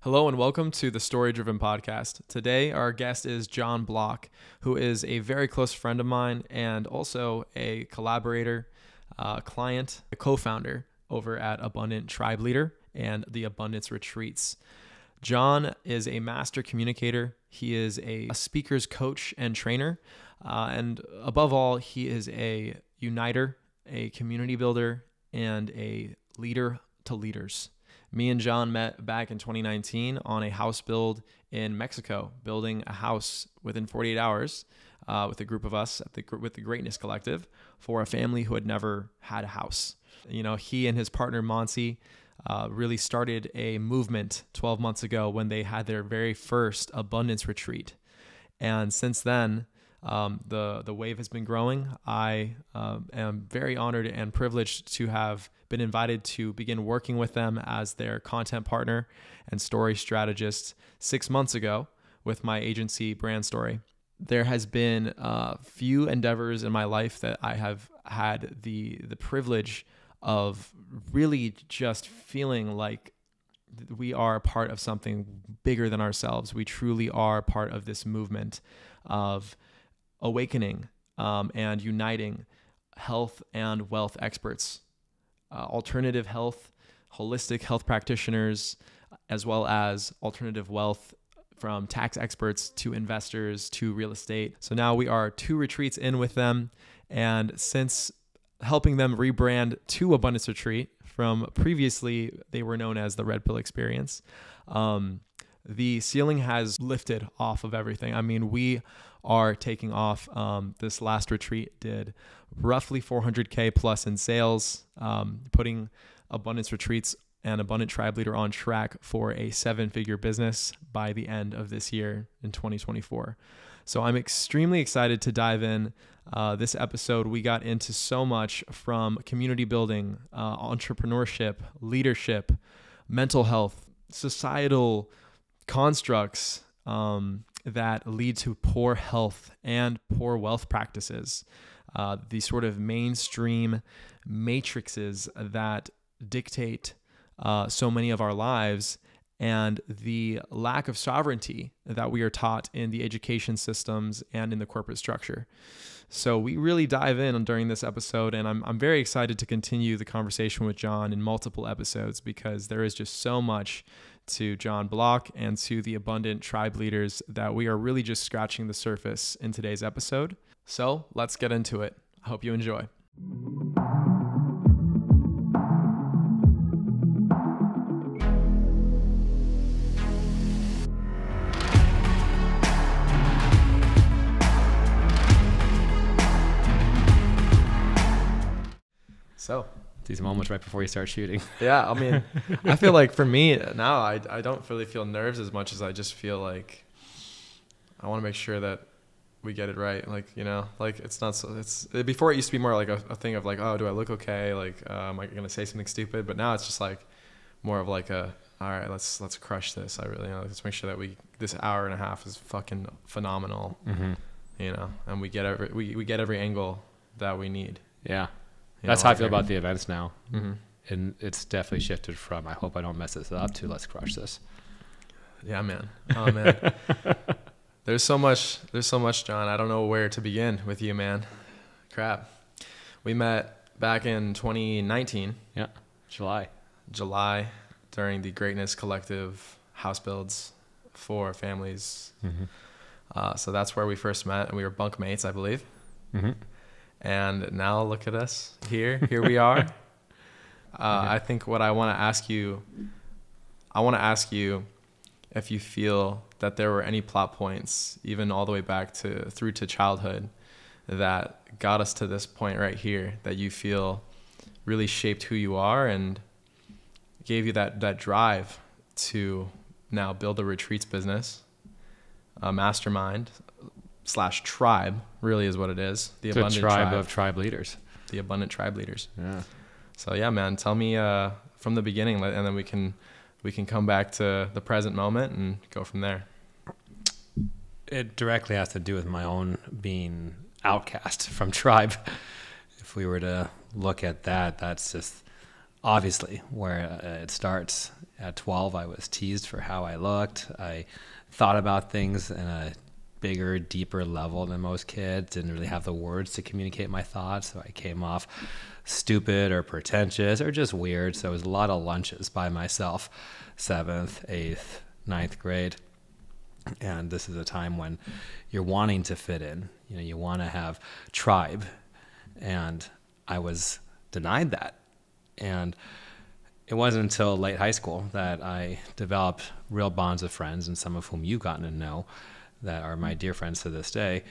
Hello and welcome to the Story Driven Podcast. Today, our guest is Jon Block, who is a very close friend of mine and also a collaborator, client, a co-founder over at Abundant Tribe Leader and the Abundance Retreats. Jon is a master communicator. He is a speaker's coach and trainer. And above all, he is a uniter, a community builder, and a leader to leaders. Me and Jon met back in 2019 on a house build in Mexico, building a house within 48 hours with a group of us with the Greatness Collective for a family who had never had a house. You know, he and his partner Mansi really started a movement 12 months ago when they had their very first abundance retreat. And since then, the wave has been growing. I am very honored and privileged to have been invited to begin working with them as their content partner and story strategist 6 months ago with my agency Brand Story. There has been a few endeavors in my life that I have had the privilege of really just feeling like we are a part of something bigger than ourselves. We truly are part of this movement of awakening and uniting health and wealth experts, alternative health, holistic health practitioners, as well as alternative wealth from tax experts to investors to real estate. So now we are 2 retreats in with them. And since helping them rebrand to Abundance Retreat from previously, they were known as the Red Pill Experience, the ceiling has lifted off of everything. I mean, we are taking off. This last retreat did roughly 400K plus in sales, putting Abundance Retreats and Abundant Tribe Leader on track for a 7-figure business by the end of this year in 2024. So I'm extremely excited to dive in. This episode, we got into so much from community building, entrepreneurship, leadership, mental health, societal constructs that lead to poor health and poor wealth practices, these sort of mainstream matrices that dictate so many of our lives, and the lack of sovereignty that we are taught in the education systems and in the corporate structure. So we really dive in during this episode, and I'm very excited to continue the conversation with Jon in multiple episodes because there is just so much to Jon Block and to the Abundant Tribe Leaders that we are really just scratching the surface in today's episode. So let's get into it. I hope you enjoy. So these moments right before you start shooting. Yeah, I mean, I feel like for me now, I don't really feel nerves as much as I just feel like I want to make sure that we get it right. Like, you know, like it's not so, before it used to be more like a thing of like, oh, do I look okay? Like, am I going to say something stupid? But now it's just like more of like all right, let's crush this. Let's make sure that this hour and a half is fucking phenomenal, you know, and we get every angle that we need. Yeah. That's how I feel about the events now. And it's definitely shifted from, I hope I don't mess this up, to let's crush this. Yeah, man. Oh, man. There's so much, Jon. I don't know where to begin with you, man. Crap. We met back in 2019. Yeah. July during the Greatness Collective house builds for families. So that's where we first met, and we were bunk mates, I believe. And now look at us here we are. I think what I want to ask you if you feel that there were any plot points, even all the way back through to childhood, that got us to this point right here, that you feel really shaped who you are and gave you that drive to now build a retreats business, a mastermind / tribe, really is what it is. The Abundant Tribe of tribe leaders. The Abundant Tribe Leaders. Yeah. So yeah, man, tell me from the beginning, and then we can come back to the present moment and go from there. It directly has to do with my own being outcast from tribe. If we were to look at that, that's just obviously where it starts. At 12, I was teased for how I looked. I thought about things in a bigger, deeper level than most kids. Didn't really have the words to communicate my thoughts, so I came off stupid or pretentious or just weird. So it was a lot of lunches by myself, 7th, 8th, 9th grade. And this is a time when you're wanting to fit in. You know, you want to have tribe. And I was denied that. And it wasn't until late high school that I developed real bonds with friends, and some of whom you've gotten to know that are my dear friends to this day.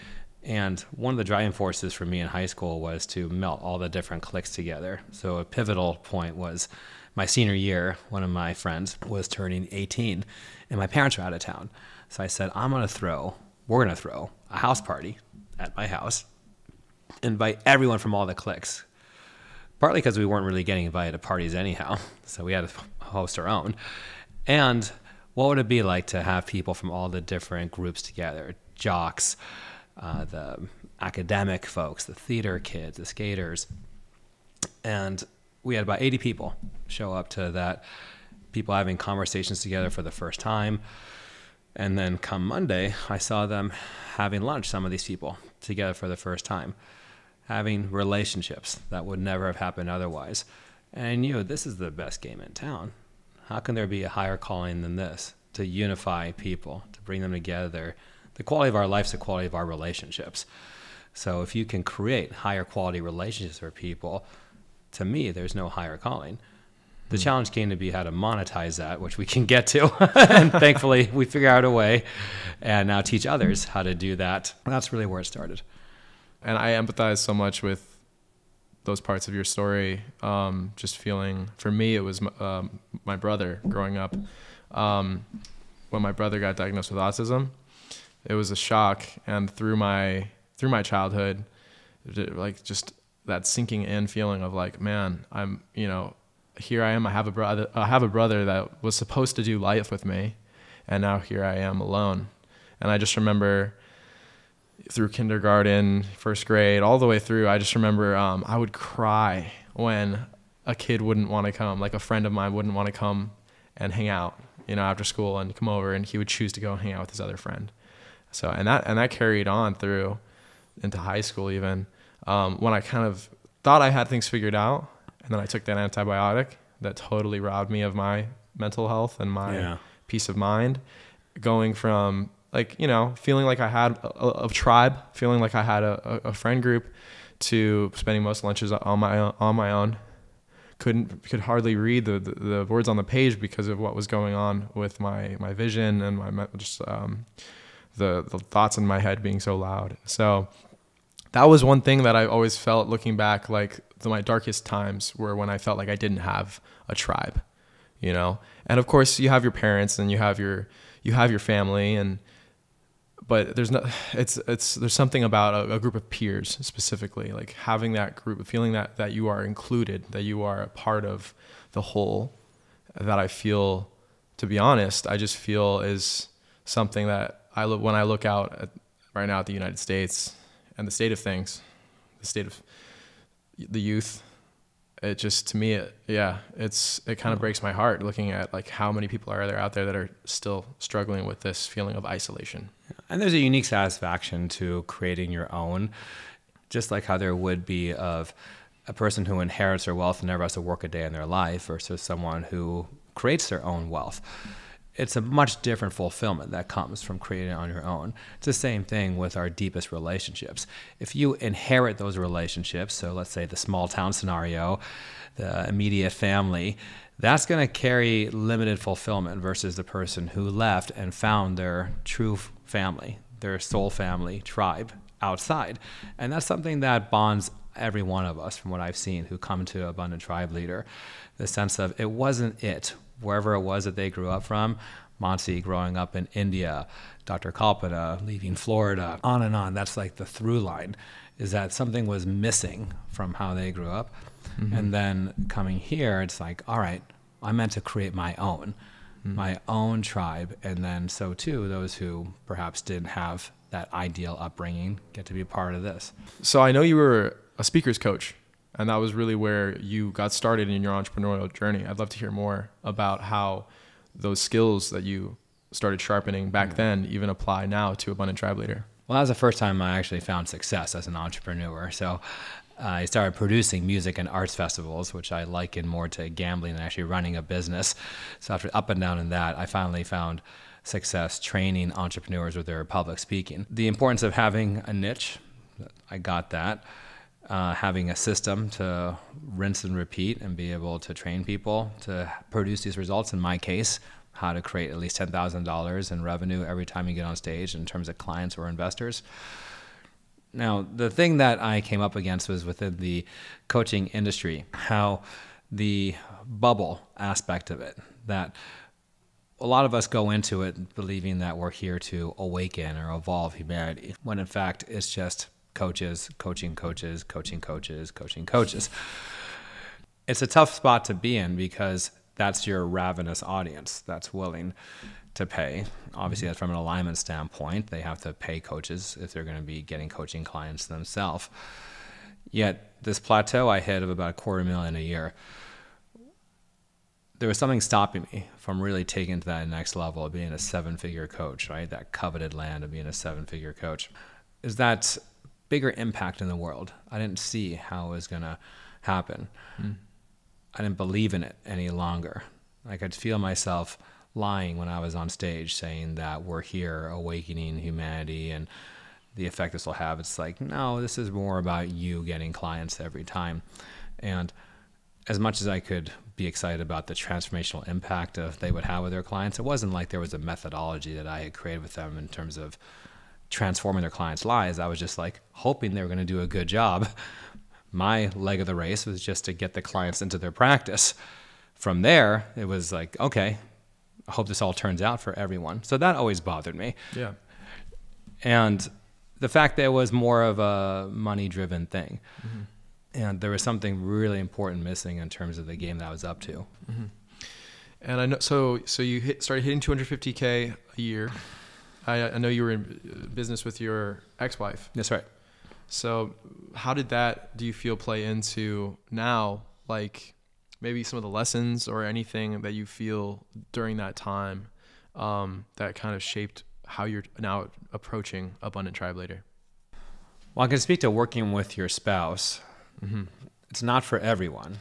And one of the driving forces for me in high school was to melt all the different cliques together. So a pivotal point was my senior year. One of my friends was turning 18 and my parents were out of town. So I said, we're going to throw a house party at my house, invite everyone from all the cliques, partly because we weren't really getting invited to parties anyhow. So we had to host our own. And what would it be like to have people from all the different groups together? Jocks, the academic folks, the theater kids, the skaters. And we had about 80 people show up to that, people having conversations together for the first time. And then come Monday, I saw them having lunch, some of these people, together for the first time, having relationships that would never have happened otherwise. And I knew this is the best game in town. How can there be a higher calling than this? To unify people, to bring them together. The quality of our life is the quality of our relationships. So if you can create higher quality relationships for people, to me, there's no higher calling. The challenge came to be how to monetize that, which we can get to. And thankfully, we figure out a way and now teach others how to do that. And that's really where it started. And I empathize so much with those parts of your story. Just feeling, for me, it was my brother growing up. When my brother got diagnosed with autism, it was a shock. And through my childhood, like just that sinking in feeling of like, man, I'm, here I am. I have a brother that was supposed to do life with me, and now here I am alone. And I just remember through kindergarten, first grade, all the way through, I just remember I would cry when a kid wouldn't want to come, like a friend of mine wouldn't want to come and hang out, after school and come over, and he would choose to go and hang out with his other friend. So, and that carried on through into high school even, when I kind of thought I had things figured out. And then I took that antibiotic that totally robbed me of my mental health and my peace of mind, going from feeling like I had a tribe, feeling like I had a friend group, to spending most lunches on my own. Could hardly read the words on the page because of what was going on with my vision and my the thoughts in my head being so loud. So that was one thing that I always felt looking back, like my darkest times were when I felt like I didn't have a tribe, And of course you have your parents and you have your family, but there's something about a group of peers specifically, like having that group, feeling that you are included, that you are a part of the whole, that I feel, to be honest, I just feel is something that when I look out right now at the United States and the state of things, the state of the youth, it just, to me, it kind of breaks my heart looking at like how many people are there out there that are still struggling with this feeling of isolation. And there's a unique satisfaction to creating your own, just like how there would be of a person who inherits their wealth and never has to work a day in their life versus someone who creates their own wealth. It's a much different fulfillment that comes from creating it on your own. It's the same thing with our deepest relationships. If you inherit those relationships, so let's say the small town scenario, the immediate family, that's going to carry limited fulfillment versus the person who left and found their true family, their soul family, tribe outside. And that's something that bonds every one of us, from what I've seen, who come to Abundant Tribe Leader. The sense of it wasn't it. Wherever it was that they grew up from, Mansi growing up in India, Dr. Kalpana leaving Florida, on and on. That's like the through line, is that something was missing from how they grew up. Mm-hmm. And then coming here, it's like, all right, I meant to create my own tribe. And then so too, those who perhaps didn't have that ideal upbringing get to be a part of this. So I know you were a speaker's coach, and that was really where you got started in your entrepreneurial journey. I'd love to hear more about how those skills that you started sharpening back then even apply now to Abundant Tribe Leader? Well, that was the first time I actually found success as an entrepreneur. So I started producing music and arts festivals, which I liken more to gambling than actually running a business. So after up and down in that, I finally found success training entrepreneurs with their public speaking. The importance of having a niche, I got that. Having a system to rinse and repeat and be able to train people to produce these results. In my case, how to create at least $10,000 in revenue every time you get on stage in terms of clients or investors. Now, the thing that I came up against was within the coaching industry, how the bubble aspect of it, that a lot of us go into it believing that we're here to awaken or evolve humanity, when in fact it's just coaches, coaching coaches, coaching coaches, coaching coaches. It's a tough spot to be in because that's your ravenous audience that's willing to pay. Obviously, that's from an alignment standpoint. They have to pay coaches if they're going to be getting coaching clients themselves. Yet this plateau I hit of about $250,000 a year, there was something stopping me from really taking it to that next level of being a seven-figure coach, right? That coveted land of being a seven-figure coach. Is that bigger impact in the world? I didn't see how it was going to happen. I didn't believe in it any longer. I could feel myself lying when I was on stage saying that we're here awakening humanity and the effect this will have. It's like, no, this is more about you getting clients every time. And as much as I could be excited about the transformational impact they would have with their clients, it wasn't like there was a methodology that I had created with them in terms of transforming their clients' lives. I was just like hoping they were going to do a good job. My leg of the race was just to get the clients into their practice. From there, it was like, okay, I hope this all turns out for everyone. So that always bothered me. Yeah. And the fact that it was more of a money-driven thing. And there was something really important missing in terms of the game that I was up to. And I know, so you started hitting 250K a year. I know you were in business with your ex-wife. That's right. So how did that, do you feel, play into now, like maybe some of the lessons or anything that you feel during that time that kind of shaped how you're now approaching Abundant Tribe Leader? Well, I can speak to working with your spouse. It's not for everyone.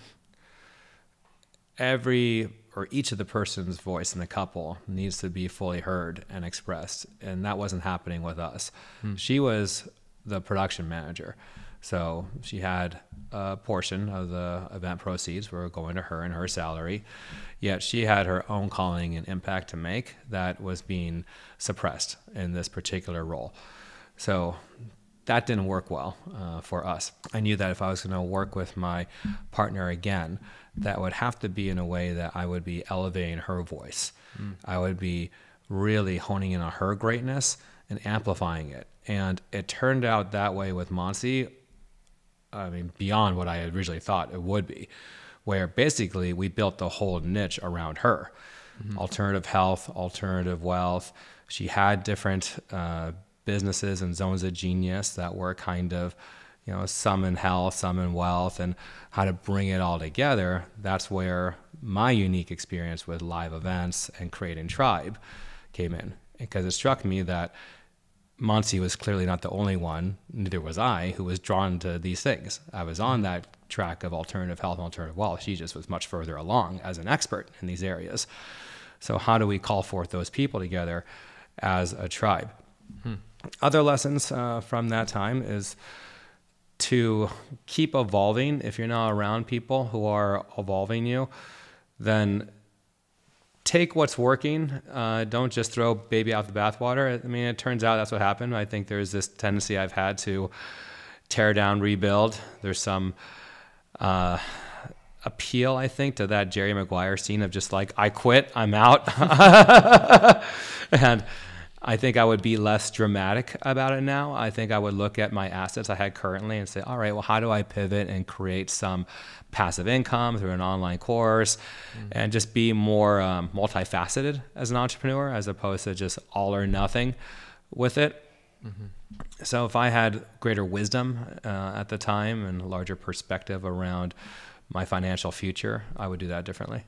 Each of the person's voice in the couple needs to be fully heard and expressed. And that wasn't happening with us. She was the production manager. So she had a portion of the event proceeds were going to her and her salary. Yet she had her own calling and impact to make that was being suppressed in this particular role. So that didn't work well for us. I knew that if I was going to work with my partner again, that would have to be in a way that I would be elevating her voice. I would be really honing in on her greatness and amplifying it. And it turned out that way with Mansi, I mean, beyond what I had originally thought it would be, where basically we built the whole niche around her. Alternative health, alternative wealth. She had different businesses and zones of genius that were kind of, some in health, some in wealth, and how to bring it all together. That's where my unique experience with live events and creating Tribe came in, because it struck me that Mansi was clearly not the only one, neither was I, who was drawn to these things. I was on that track of alternative health and alternative wealth. She just was much further along as an expert in these areas. So how do we call forth those people together as a tribe? Other lessons from that time is to keep evolving. If you're not around people who are evolving you, then take what's working. Don't just throw baby out the bathwater. I mean, it turns out that's what happened. I think there's this tendency I've had to tear down, rebuild. There's some appeal, I think, to that Jerry Maguire scene of just like, I quit, I'm out. And I think I would be less dramatic about it now. I think I would look at my assets I had currently and say, all right, well, how do I pivot and create some passive income through an online course and just be more multifaceted as an entrepreneur as opposed to just all or nothing with it. So if I had greater wisdom at the time and a larger perspective around my financial future, I would do that differently.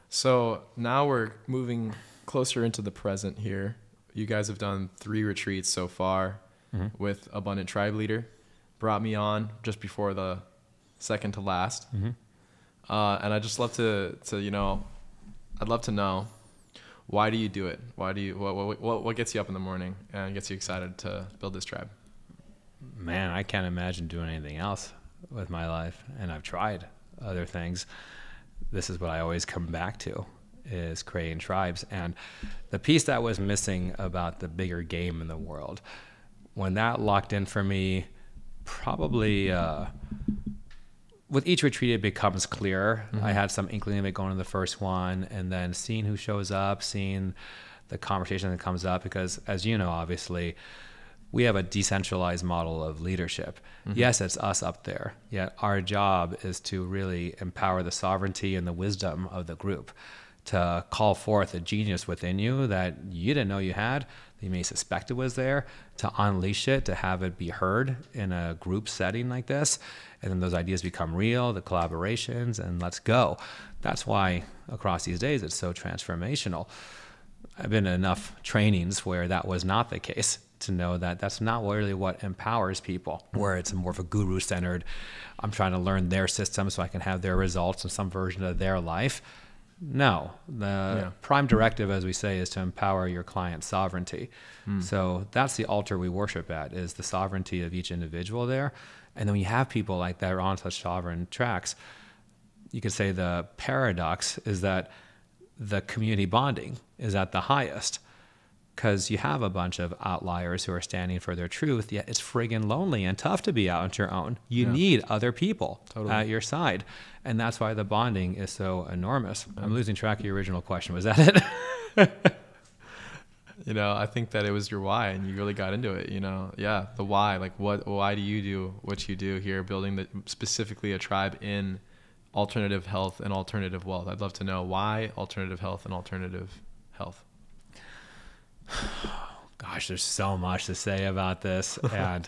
So now we're moving closer into the present here. You guys have done 3 retreats so far with Abundant Tribe Leader. Brought me on just before the second to last. And I'd just love to I'd love to know, why do you do it? What gets you up in the morning and gets you excited to build this tribe? Man, I can't imagine doing anything else with my life. And I've tried other things. This is what I always come back to, is creating tribes. And the piece that was missing about the bigger game in the world, when that locked in for me, probably with each retreat it becomes clearer. I had some inkling of it going to the first one, and then seeing who shows up, seeing the conversation that comes up, because as you know, obviously, we have a decentralized model of leadership. Yes, it's us up there, yet our job is to really empower the sovereignty and the wisdom of the group, to call forth a genius within you that you didn't know you had, that you may suspect it was there, to unleash it, to have it be heard in a group setting like this. And then those ideas become real, the collaborations, and let's go. That's why across these days it's so transformational. I've been in enough trainings where that was not the case, to know that that's not really what empowers people, where it's more of a guru-centered, I'm trying to learn their system so I can have their results in some version of their life. No, the prime directive, as we say, is to empower your client's sovereignty. So that's the altar we worship at, is the sovereignty of each individual there. And then when you have people like that are on such sovereign tracks, you could say the paradox is that the community bonding is at the highest, because you have a bunch of outliers who are standing for their truth, yet it's friggin' lonely and tough to be out on your own. You need other people at your side. And that's why the bonding is so enormous. I'm losing track of your original question. Was that it? I think that it was your why, and you really got into it, the why, like why do you do what you do here, building specifically a tribe in alternative health and alternative wealth? I'd love to know why alternative health and alternative health. Gosh, there's so much to say about this. And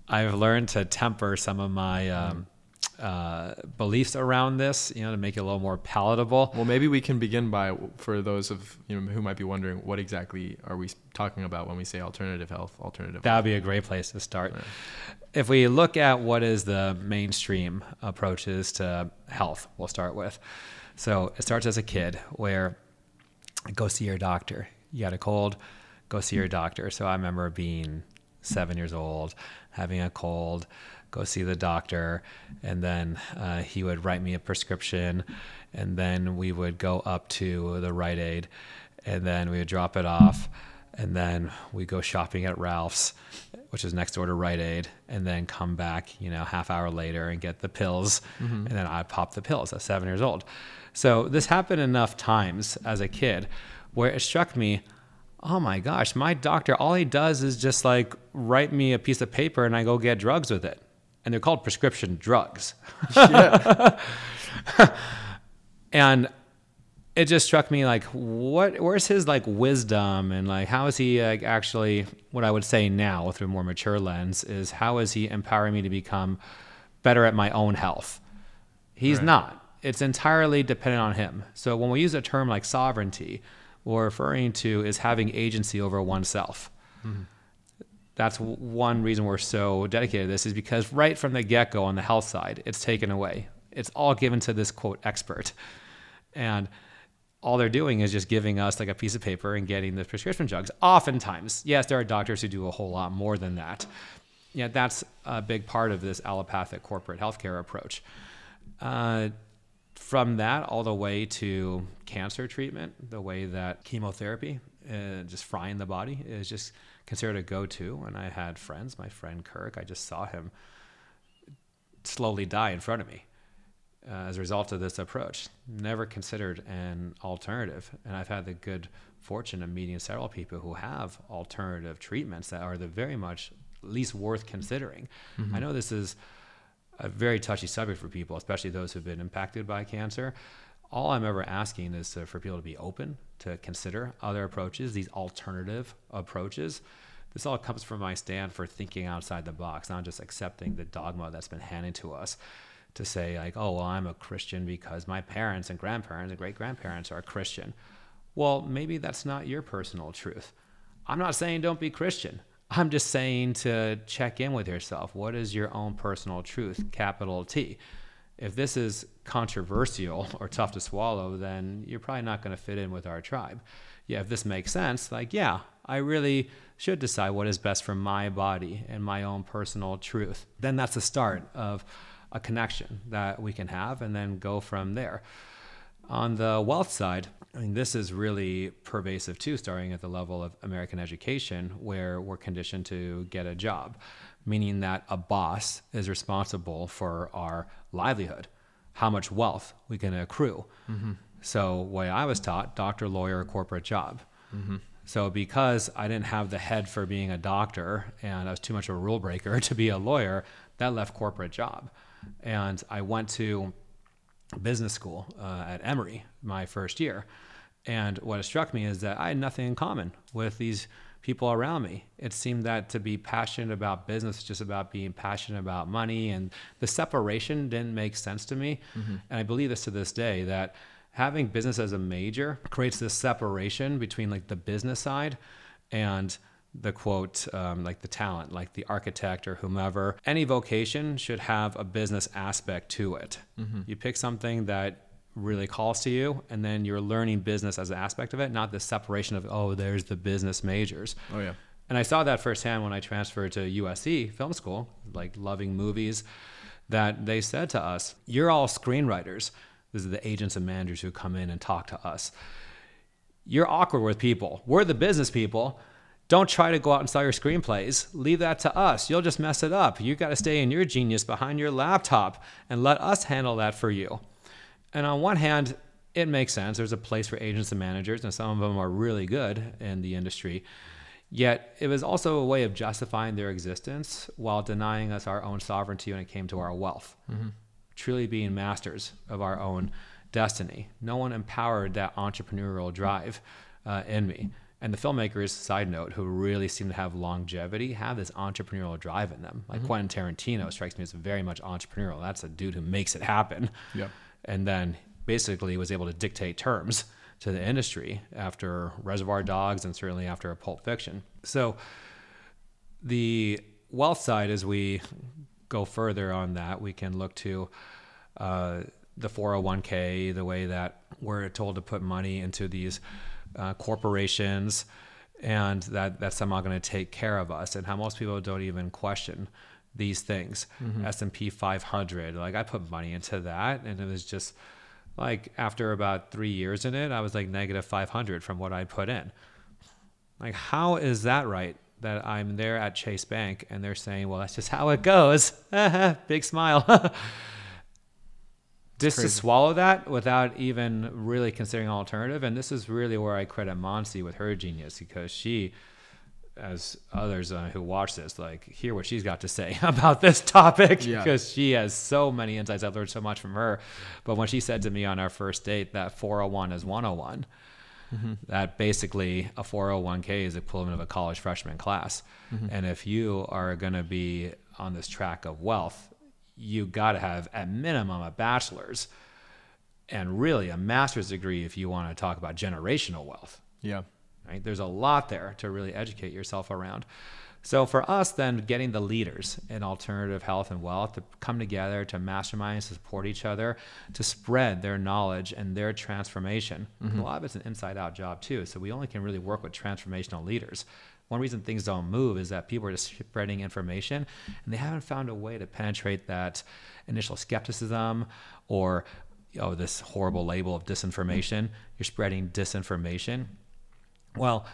I've learned to temper some of my beliefs around this, to make it a little more palatable. Well, maybe we can begin by, for those of who might be wondering, what exactly are we talking about when we say alternative health, That would be a great place to start. Right. If we look at what is the mainstream approaches to health, we'll start with. So it starts as a kid, where go see your doctor. You got a cold, go see your doctor. So I remember being 7 years old, having a cold, go see the doctor, and then he would write me a prescription, and then we would go up to the Rite Aid, and then we would drop it off, and then we go shopping at Ralph's, which is next door to Rite Aid, and then come back, half hour later and get the pills, and then I'd pop the pills at 7 years old. So this happened enough times as a kid where it struck me, oh my gosh, my doctor, all he does is just like write me a piece of paper and I go get drugs with it. And they're called prescription drugs. And it just struck me like, where's his like wisdom, and like how is he actually, what I would say now through a more mature lens is, how is he empowering me to become better at my own health? He's not. It's entirely dependent on him. So when we use a term like sovereignty, what we're referring to is having agency over oneself. That's one reason we're so dedicated to this, is because right from the get-go on the health side, it's taken away. It's all given to this, quote, expert. And all they're doing is just giving us like a piece of paper and getting the prescription drugs. Oftentimes, yes, there are doctors who do a whole lot more than that. Yeah, that's a big part of this allopathic corporate healthcare approach. From that all the way to cancer treatment, the way that chemotherapy, just frying the body, is just considered a go-to. And I had friends, my friend Kirk, I just saw him slowly die in front of me as a result of this approach. Never considered an alternative. And I've had the good fortune of meeting several people who have alternative treatments that are the very much least worth considering. I know this is a very touchy subject for people, especially those who've been impacted by cancer. All I'm ever asking is for people to be open to consider other approaches, these alternative approaches. This all comes from my stand for thinking outside the box, not just accepting the dogma that's been handed to us. to say like, oh, well, I'm a Christian because my parents and grandparents and great grandparents are Christian. Well, maybe that's not your personal truth. I'm not saying don't be Christian. I'm just saying to check in with yourself. What is your own personal truth, capital T? If this is controversial or tough to swallow, then you're probably not going to fit in with our tribe. Yeah, if this makes sense, like, yeah, I really should decide what is best for my body and my own personal truth. Then that's the start of a connection that we can have and then go from there. On the wealth side, I mean, this is really pervasive too, starting at the level of American education, where we're conditioned to get a job, meaning that a boss is responsible for our livelihood, how much wealth we can accrue. Mm-hmm. So the way I was taught, doctor, lawyer, corporate job. Mm-hmm. So because I didn't have the head for being a doctor and I was too much of a rule breaker to be a lawyer, that left corporate job. And I went to business school at Emory my first year. And what struck me is that I had nothing in common with these people around me. It seemed that to be passionate about business is just about being passionate about money, and the separation didn't make sense to me. Mm-hmm. And I believe this to this day, that having business as a major creates this separation between like the business side and the quote, like the talent, like the architect or whomever. Any vocation should have a business aspect to it. Mm-hmm. You pick something that really calls to you, and then you're learning business as an aspect of it, not the separation of, oh, there's the business majors. Oh, yeah. And I saw that firsthand when I transferred to USC film school, like loving movies, that they said to us, you're all screenwriters. This is the agents and managers who come in and talk to us. You're awkward with people. We're the business people. Don't try to go out and sell your screenplays. Leave that to us. You'll just mess it up. You got to stay in your genius behind your laptop and let us handle that for you. And on one hand, it makes sense. There's a place for agents and managers, and some of them are really good in the industry. Yet it was also a way of justifying their existence while denying us our own sovereignty when it came to our wealth. Mm-hmm. Truly being masters of our own destiny. No one empowered that entrepreneurial drive in me. And the filmmakers, side note, who really seem to have longevity, have this entrepreneurial drive in them. Like mm-hmm. Quentin Tarantino strikes me as very much entrepreneurial. That's a dude who makes it happen. Yep. And then basically was able to dictate terms to the industry after Reservoir Dogs and certainly after Pulp Fiction. So the wealth side, as we go further on that, we can look to the 401k, the way that we're told to put money into these corporations, and that's somehow going to take care of us, and how most people don't even question these things. Mm-hmm. S&P 500, like I put money into that, and it was just like after about 3 years in it, I was like negative 500 from what I put in. Like, how is that right? That I'm there at Chase Bank and they're saying, well, that's just how it goes. Big smile. Just crazy. To swallow that without even really considering an alternative. And this is really where I credit Mansi with her genius, because she, as others who watch this, like, hear what she's got to say about this topic, because she has so many insights. I've learned so much from her. But when she said to me on our first date that 401 is 101, mm-hmm. that basically a 401k is equivalent of a college freshman class. Mm-hmm. And if you are going to be on this track of wealth, you got to have at minimum a bachelor's and really a master's degree if you want to talk about generational wealth. Yeah. Right? There's a lot there to really educate yourself around. So for us then, getting the leaders in alternative health and wealth to come together, to mastermind, to support each other, to spread their knowledge and their transformation. Mm-hmm. A lot of it's an inside out job too. So we only can really work with transformational leaders. One reason things don't move is that people are just spreading information and they haven't found a way to penetrate that initial skepticism or this horrible label of disinformation. You're spreading disinformation. Well,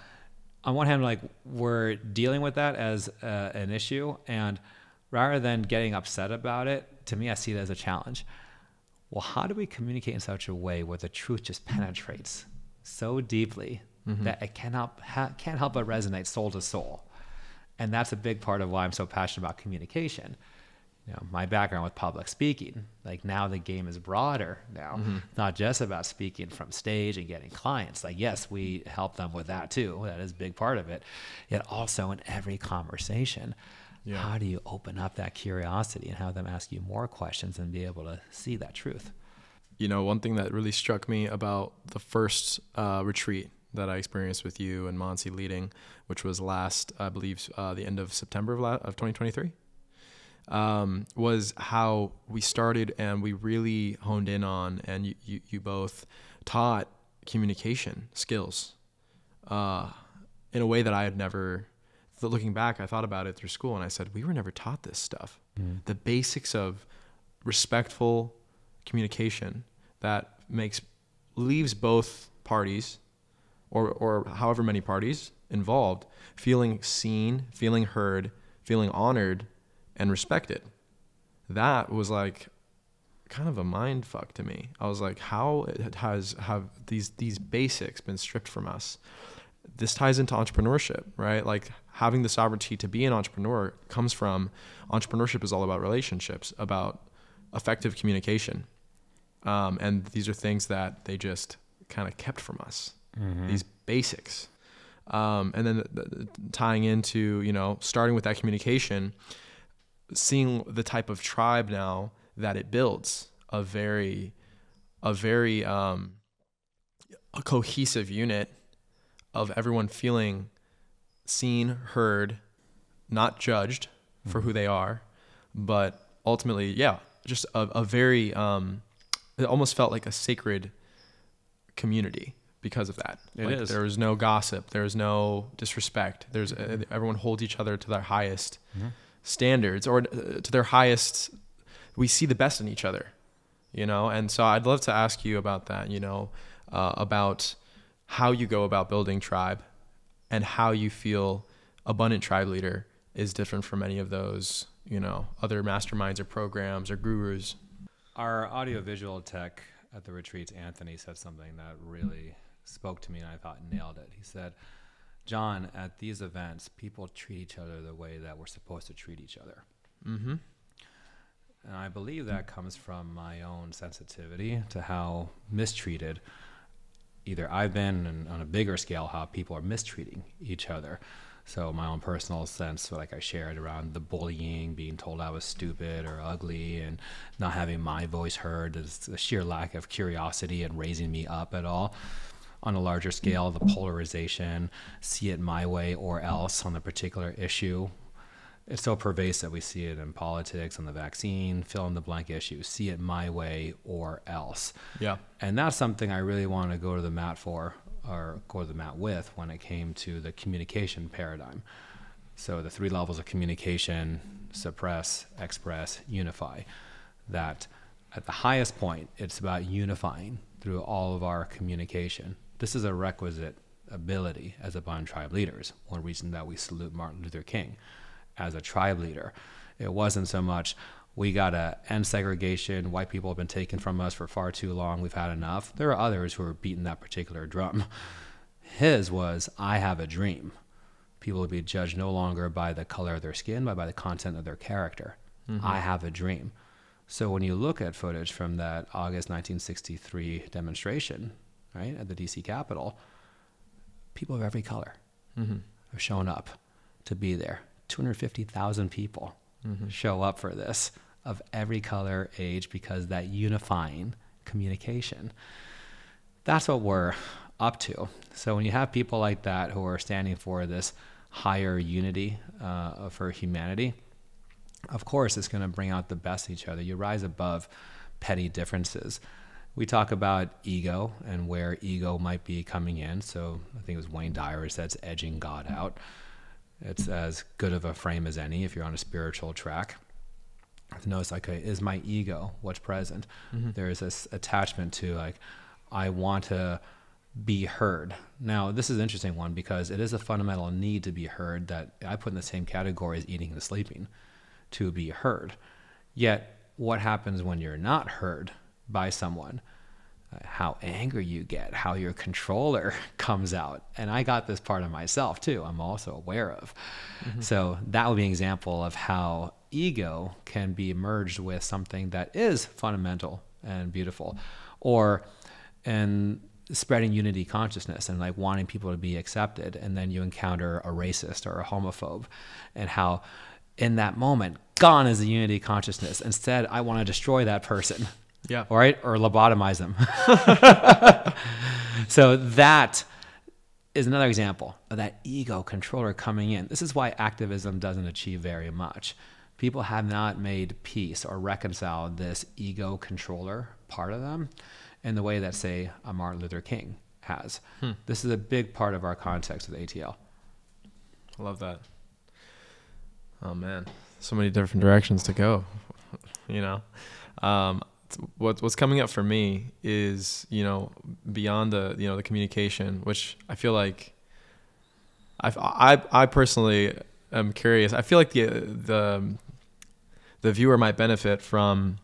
on one hand, like, we're dealing with that as an issue, and rather than getting upset about it, to me, I see it as a challenge. Well, how do we communicate in such a way where the truth just penetrates so deeply mm-hmm. that it can't help but resonate soul to soul? And that's a big part of why I'm so passionate about communication. My background with public speaking, like, now the game is broader now, mm-hmm. not just about speaking from stage and getting clients. Like, yes, we help them with that too. That is a big part of it. Yet also in every conversation, Yeah. How do you open up that curiosity and have them ask you more questions and be able to see that truth? You know, one thing that really struck me about the first retreat that I experienced with you and Mansi leading, which was last, I believe, the end of September of 2023, was how we started and we really honed in on, and you both taught communication skills in a way that I had never, looking back, I thought about it through school and I said, we were never taught this stuff. The basics of respectful communication that leaves both parties or however many parties involved feeling seen, feeling heard, feeling honored and respected. That was like kind of a mind fuck to me. I was like, how have these basics been stripped from us? This ties into entrepreneurship, right? Like having the sovereignty to be an entrepreneur comes from, entrepreneurship is all about relationships, about effective communication. And these are things that they just kind of kept from us, these basics. And then tying into, you know, starting with that communication, seeing the type of tribe now that it builds, a cohesive unit of everyone feeling seen, heard, not judged for who they are, but ultimately, yeah, just a very, it almost felt like a sacred community because of that. It like is. There was no gossip. There was no disrespect. Everyone holds each other to their highest standards, or to their highest. We see the best in each other, you know? And so I'd love to ask you about that, you know, about how you go about building tribe and how you feel Abundant Tribe Leader is different from any of those, you know, other masterminds or programs or gurus. Our audiovisual tech at the retreats, Anthony, said something that really spoke to me and I thought nailed it. He said, John, at these events, people treat each other the way that we're supposed to treat each other. Mm-hmm. And I believe that comes from my own sensitivity to how mistreated either I've been, and on a bigger scale, how people are mistreating each other. So my own personal sense, like I shared around the bullying, being told I was stupid or ugly and not having my voice heard, the sheer lack of curiosity and raising me up at all. On a larger scale, the polarization, see it my way or else on the particular issue. It's so pervasive. We see it in politics, on the vaccine, fill in the blank issue, see it my way or else. Yeah. And that's something I really want to go to the mat for, or go to the mat with, when it came to the communication paradigm. So the 3 levels of communication: suppress, express, unify. That at the highest point, it's about unifying through all of our communication. This is a requisite ability as Abundant Tribe leaders. One reason that we salute Martin Luther King as a tribe leader. It wasn't so much, we got to end segregation, white people have been taken from us for far too long, we've had enough. There are others who are beating that particular drum. His was, I have a dream. People will be judged no longer by the color of their skin, but by the content of their character. I have a dream. So when you look at footage from that August 1963 demonstration, right, at the DC Capitol, people of every color have shown up to be there. 250,000 people show up for this, of every color, age, because that unifying communication. That's what we're up to. So when you have people like that who are standing for this higher unity for humanity, of course it's going to bring out the best in each other. You rise above petty differences. We talk about ego and where ego might be coming in. So I think it was Wayne Dyer said it's edging God out. It's as good of a frame as any if you're on a spiritual track. Notice, like, is my ego what's present? There's this attachment to, like, I want to be heard. Now, this is an interesting one because it is a fundamental need to be heard that I put in the same category as eating and sleeping, to be heard. Yet, what happens when you're not heard by someone? How angry you get, how your controller comes out. And I got this part of myself too, I'm also aware of. So that would be an example of how ego can be merged with something that is fundamental and beautiful, or in spreading unity consciousness and like wanting people to be accepted. And then you encounter a racist or a homophobe, and how in that moment, gone is the unity consciousness. Instead, I want to destroy that person. Yeah. All right. Or lobotomize them. So that is another example of that ego controller coming in. This is why activism doesn't achieve very much. People have not made peace or reconciled this ego controller part of them in the way that, say, a Martin Luther King has. This is a big part of our context with ATL. I love that. Oh man, so many different directions to go. You know, what's coming up for me is, you know, beyond the, you know, the communication, which I feel like I personally am curious. I feel like the viewer might benefit from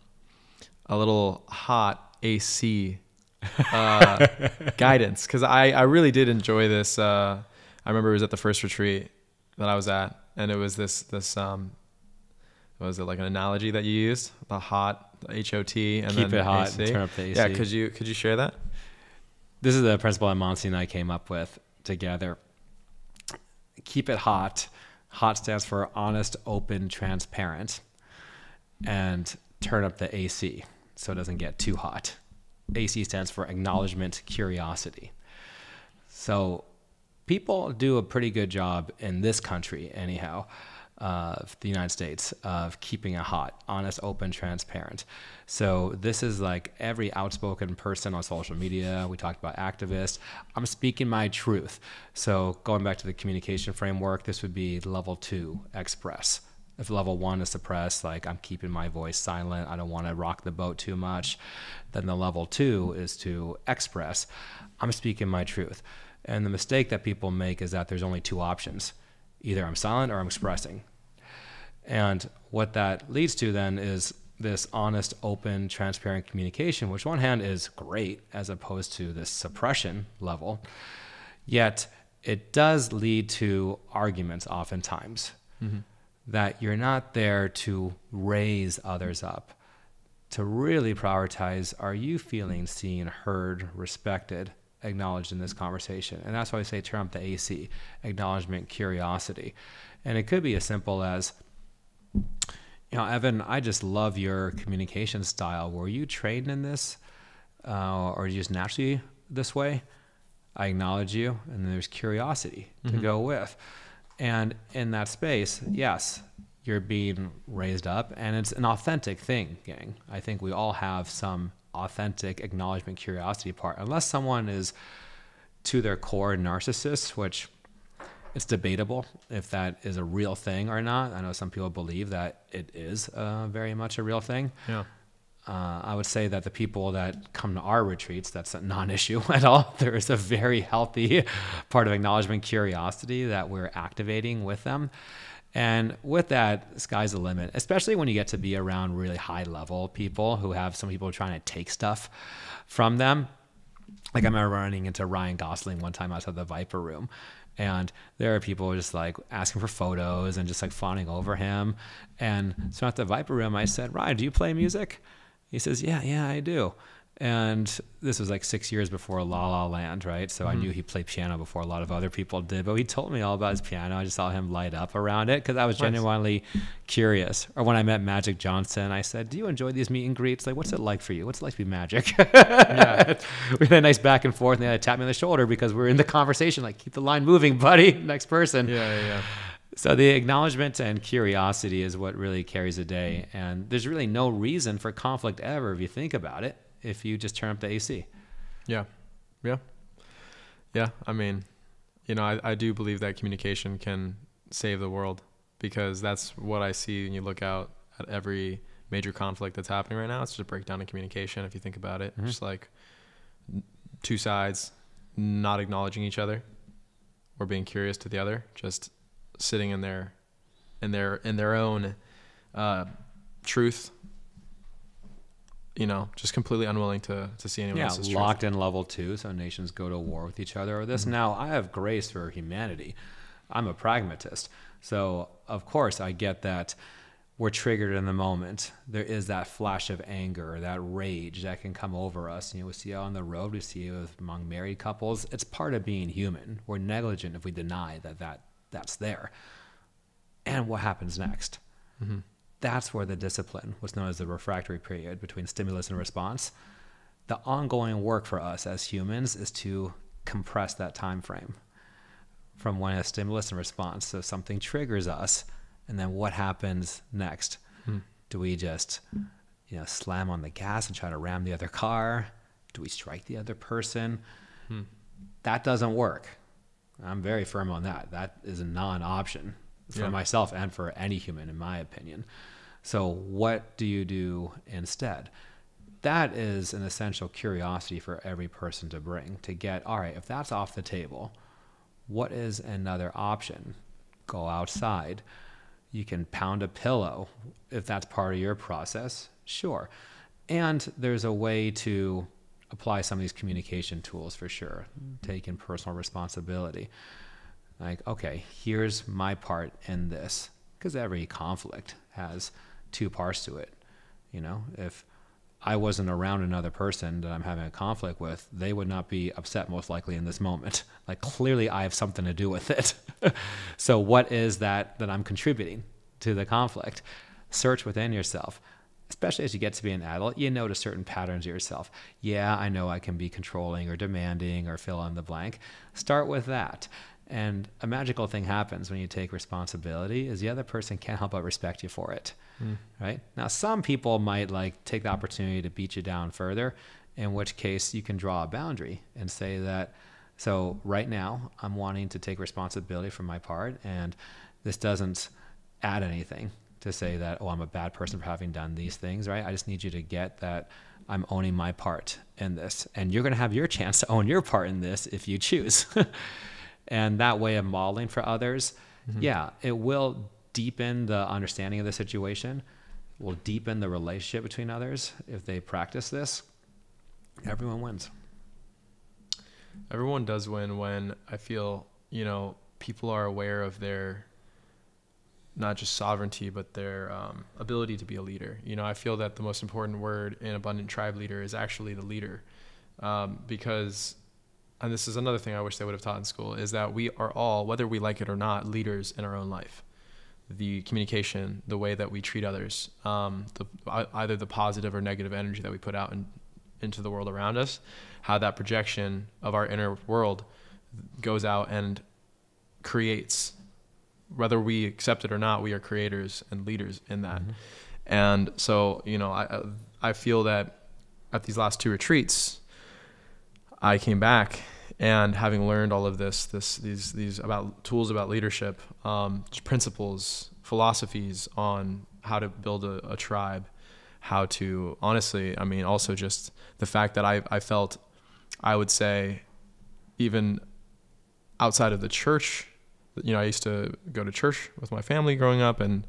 a little hot AC guidance, because I really did enjoy this. I remember it was at the first retreat that I was at, and it was this was it like an analogy that you used, the hot, the HOT, and keep then it hot AC. and turn up the AC. Yeah, could you share that? This is the principle that Mansi and I came up with together. Keep it hot. Hot stands for honest, open, transparent. And turn up the AC so it doesn't get too hot. AC stands for acknowledgement, curiosity. So people do a pretty good job in this country, anyhow, of the United States, of keeping it hot, honest, open, transparent. So this is like every outspoken person on social media. We talked about activists. I'm speaking my truth. So going back to the communication framework, this would be level 2, express. If level 1 is suppress, like I'm keeping my voice silent, I don't want to rock the boat too much, then the level 2 is to express. I'm speaking my truth. And the mistake that people make is that there's only 2 options. Either I'm silent or I'm expressing. And what that leads to then is this honest, open, transparent communication, which on one hand is great as opposed to this suppression level. Yet it does lead to arguments oftentimes. Mm-hmm. That you're not there to raise others up, to really prioritize, are you feeling seen, heard, respected, acknowledged in this conversation? And that's why I say turn up the AC, acknowledgement, curiosity. And it could be as simple as, you know, Evan, I just love your communication style. Were you trained in this? Or are you just naturally this way? I acknowledge you. And then there's curiosity to go with. And in that space, yes, you're being raised up, and it's an authentic thing, gang. I think we all have some authentic acknowledgement, curiosity part, unless someone is to their core narcissists, which it's debatable if that is a real thing or not. I know some people believe that it is very much a real thing. Yeah. I would say that the people that come to our retreats, that's a non-issue at all. There is a very healthy part of acknowledgement, curiosity that we're activating with them. And with that, sky's the limit, especially when you get to be around really high level people who have some people trying to take stuff from them. Like I remember running into Ryan Gosling one time outside the Viper Room. And there are people just like asking for photos and just like fawning over him. And so at the Viper Room, I said, Ryan, do you play music? He says, yeah, I do. And this was like 6 years before La La Land, right? So I knew he played piano before a lot of other people did, but he told me all about his piano. I just saw him light up around it because I was genuinely curious. Or when I met Magic Johnson, I said, do you enjoy these meet and greets? Like, what's it like for you? What's it like to be Magic? Yeah. We had a nice back and forth, and they had to tap me on the shoulder because we're in the conversation, like, keep the line moving, buddy. Next person. Yeah. So the acknowledgement and curiosity is what really carries the day. And there's really no reason for conflict ever if you think about it, if you just turn up the AC. Yeah. I mean, you know, I do believe that communication can save the world, because that's what I see when you look out at every major conflict that's happening right now. It's just a breakdown in communication. If you think about it, just like 2 sides not acknowledging each other or being curious to the other, just sitting in their own truth, you know, just completely unwilling to see anyone else's truth. Locked in level 2, so nations go to war with each other over this. Now, I have grace for humanity. I'm a pragmatist. So, of course, I get that we're triggered in the moment. There is that flash of anger, that rage that can come over us. You know, we see it on the road. We see it among married couples. It's part of being human. We're negligent if we deny that that's there. And what happens next? That's where the discipline, what's known as the refractory period between stimulus and response, the ongoing work for us as humans is to compress that time frame from when a stimulus and response. So something triggers us, and then what happens next? Do we just, slam on the gas and try to ram the other car? Do we strike the other person? That doesn't work. I'm very firm on that. That is a non-option for myself and for any human, in my opinion. So what do you do instead? That is an essential curiosity for every person to bring, to get, all right, if that's off the table, what is another option? Go outside. You can pound a pillow if that's part of your process, sure. And there's a way to apply some of these communication tools for sure, taking personal responsibility. Like, okay, here's my part in this, because every conflict has two parts to it. If I wasn't around another person that I'm having a conflict with, they would not be upset most likely in this moment. Like, clearly I have something to do with it. So what is that I'm contributing to the conflict? Search within yourself. Especially as you get to be an adult, you notice certain patterns of yourself. Yeah, I know I can be controlling or demanding or fill in the blank. Start with that. And a magical thing happens when you take responsibility is the other person can't help but respect you for it. Right? Now, some people might take the opportunity to beat you down further, in which case you can draw a boundary and say that, so right now I'm wanting to take responsibility for my part, and this doesn't add anything to say that, oh, I'm a bad person for having done these things, right? I just need you to get that I'm owning my part in this, and you're going to have your chance to own your part in this if you choose. And that way of modeling for others, it will deepen the understanding of the situation, will deepen the relationship between others. If they practice this, everyone wins. Everyone does win when I feel, people are aware of their, not just sovereignty, but their ability to be a leader. I feel that the most important word in Abundant Tribe Leader is actually the leader, because, and this is another thing I wish they would have taught in school, is that we are all, whether we like it or not, leaders in our own life. The communication, the way that we treat others, either the positive or negative energy that we put out into the world around us, how that projection of our inner world goes out and creates, whether we accept it or not, we are creators and leaders in that. And so, I feel that at these last two retreats, I came back and having learned all of these about tools about leadership, principles, philosophies on how to build a tribe, how to, honestly, also just the fact that I felt, I would say, even outside of the church, I used to go to church with my family growing up, and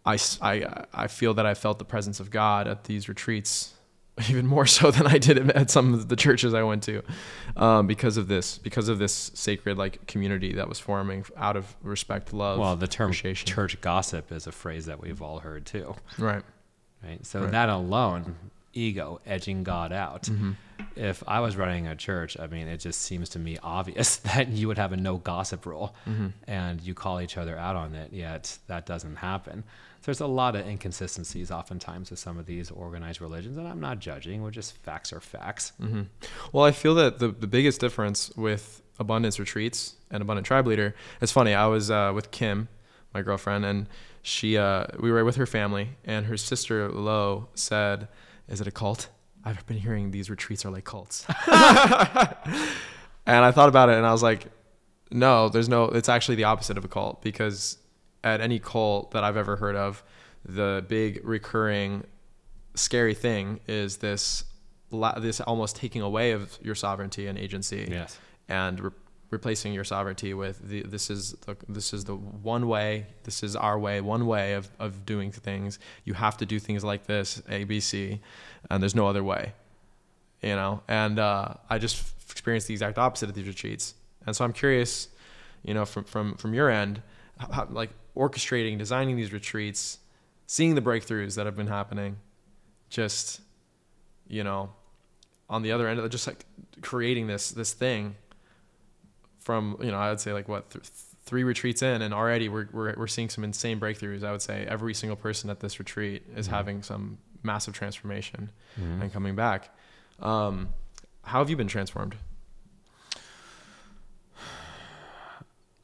I feel that I felt the presence of God at these retreats even more so than I did at some of the churches I went to, because of this sacred community that was forming out of respect, love. Well, the term church gossip is a phrase that we've all heard too. Right. So that alone, ego, edging God out. If I was running a church, it just seems to me obvious that you would have a no gossip rule, and you call each other out on it, yet that doesn't happen. So there's a lot of inconsistencies oftentimes with some of these organized religions, and I'm not judging. We're just facts are facts. Well, I feel that the biggest difference with Abundance Retreats and Abundant Tribe Leader, it's funny, I was with Kim, my girlfriend, and we were with her family, and her sister Lo said, "Is it a cult? I've been hearing these retreats are like cults." And I thought about it, and I was like, no, it's actually the opposite of a cult, because at any cult that I've ever heard of, the big recurring scary thing is this almost taking away of your sovereignty and agency, and replacing your sovereignty with this is the one way, this is our way, one way of doing things. You have to do things like this, A, B, C, and there's no other way, and I just experienced the exact opposite at these retreats. And so I'm curious, from your end, how, orchestrating, designing these retreats, seeing the breakthroughs that have been happening, just, on the other end of it, just creating this thing from, I would say 3 retreats in, and already we're seeing some insane breakthroughs. I would say every single person at this retreat is having some massive transformation and coming back. How have you been transformed?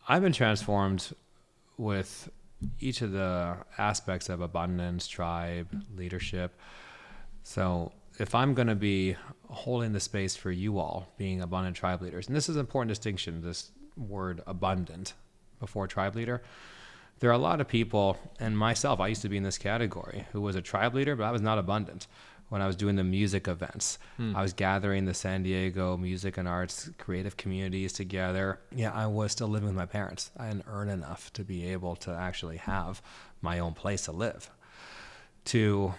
I've been transformed with each of the aspects of abundance, tribe, leadership. So if I'm going to be holding the space for you all being abundant tribe leaders, and this is an important distinction, this word abundant before tribe leader, there are a lot of people, and myself, I used to be in this category, who was a tribe leader, but I was not abundant. When I was doing the music events, I was gathering the San Diego music and arts creative communities together. Yeah, I was still living with my parents. I didn't earn enough to be able to actually have my own place to live. To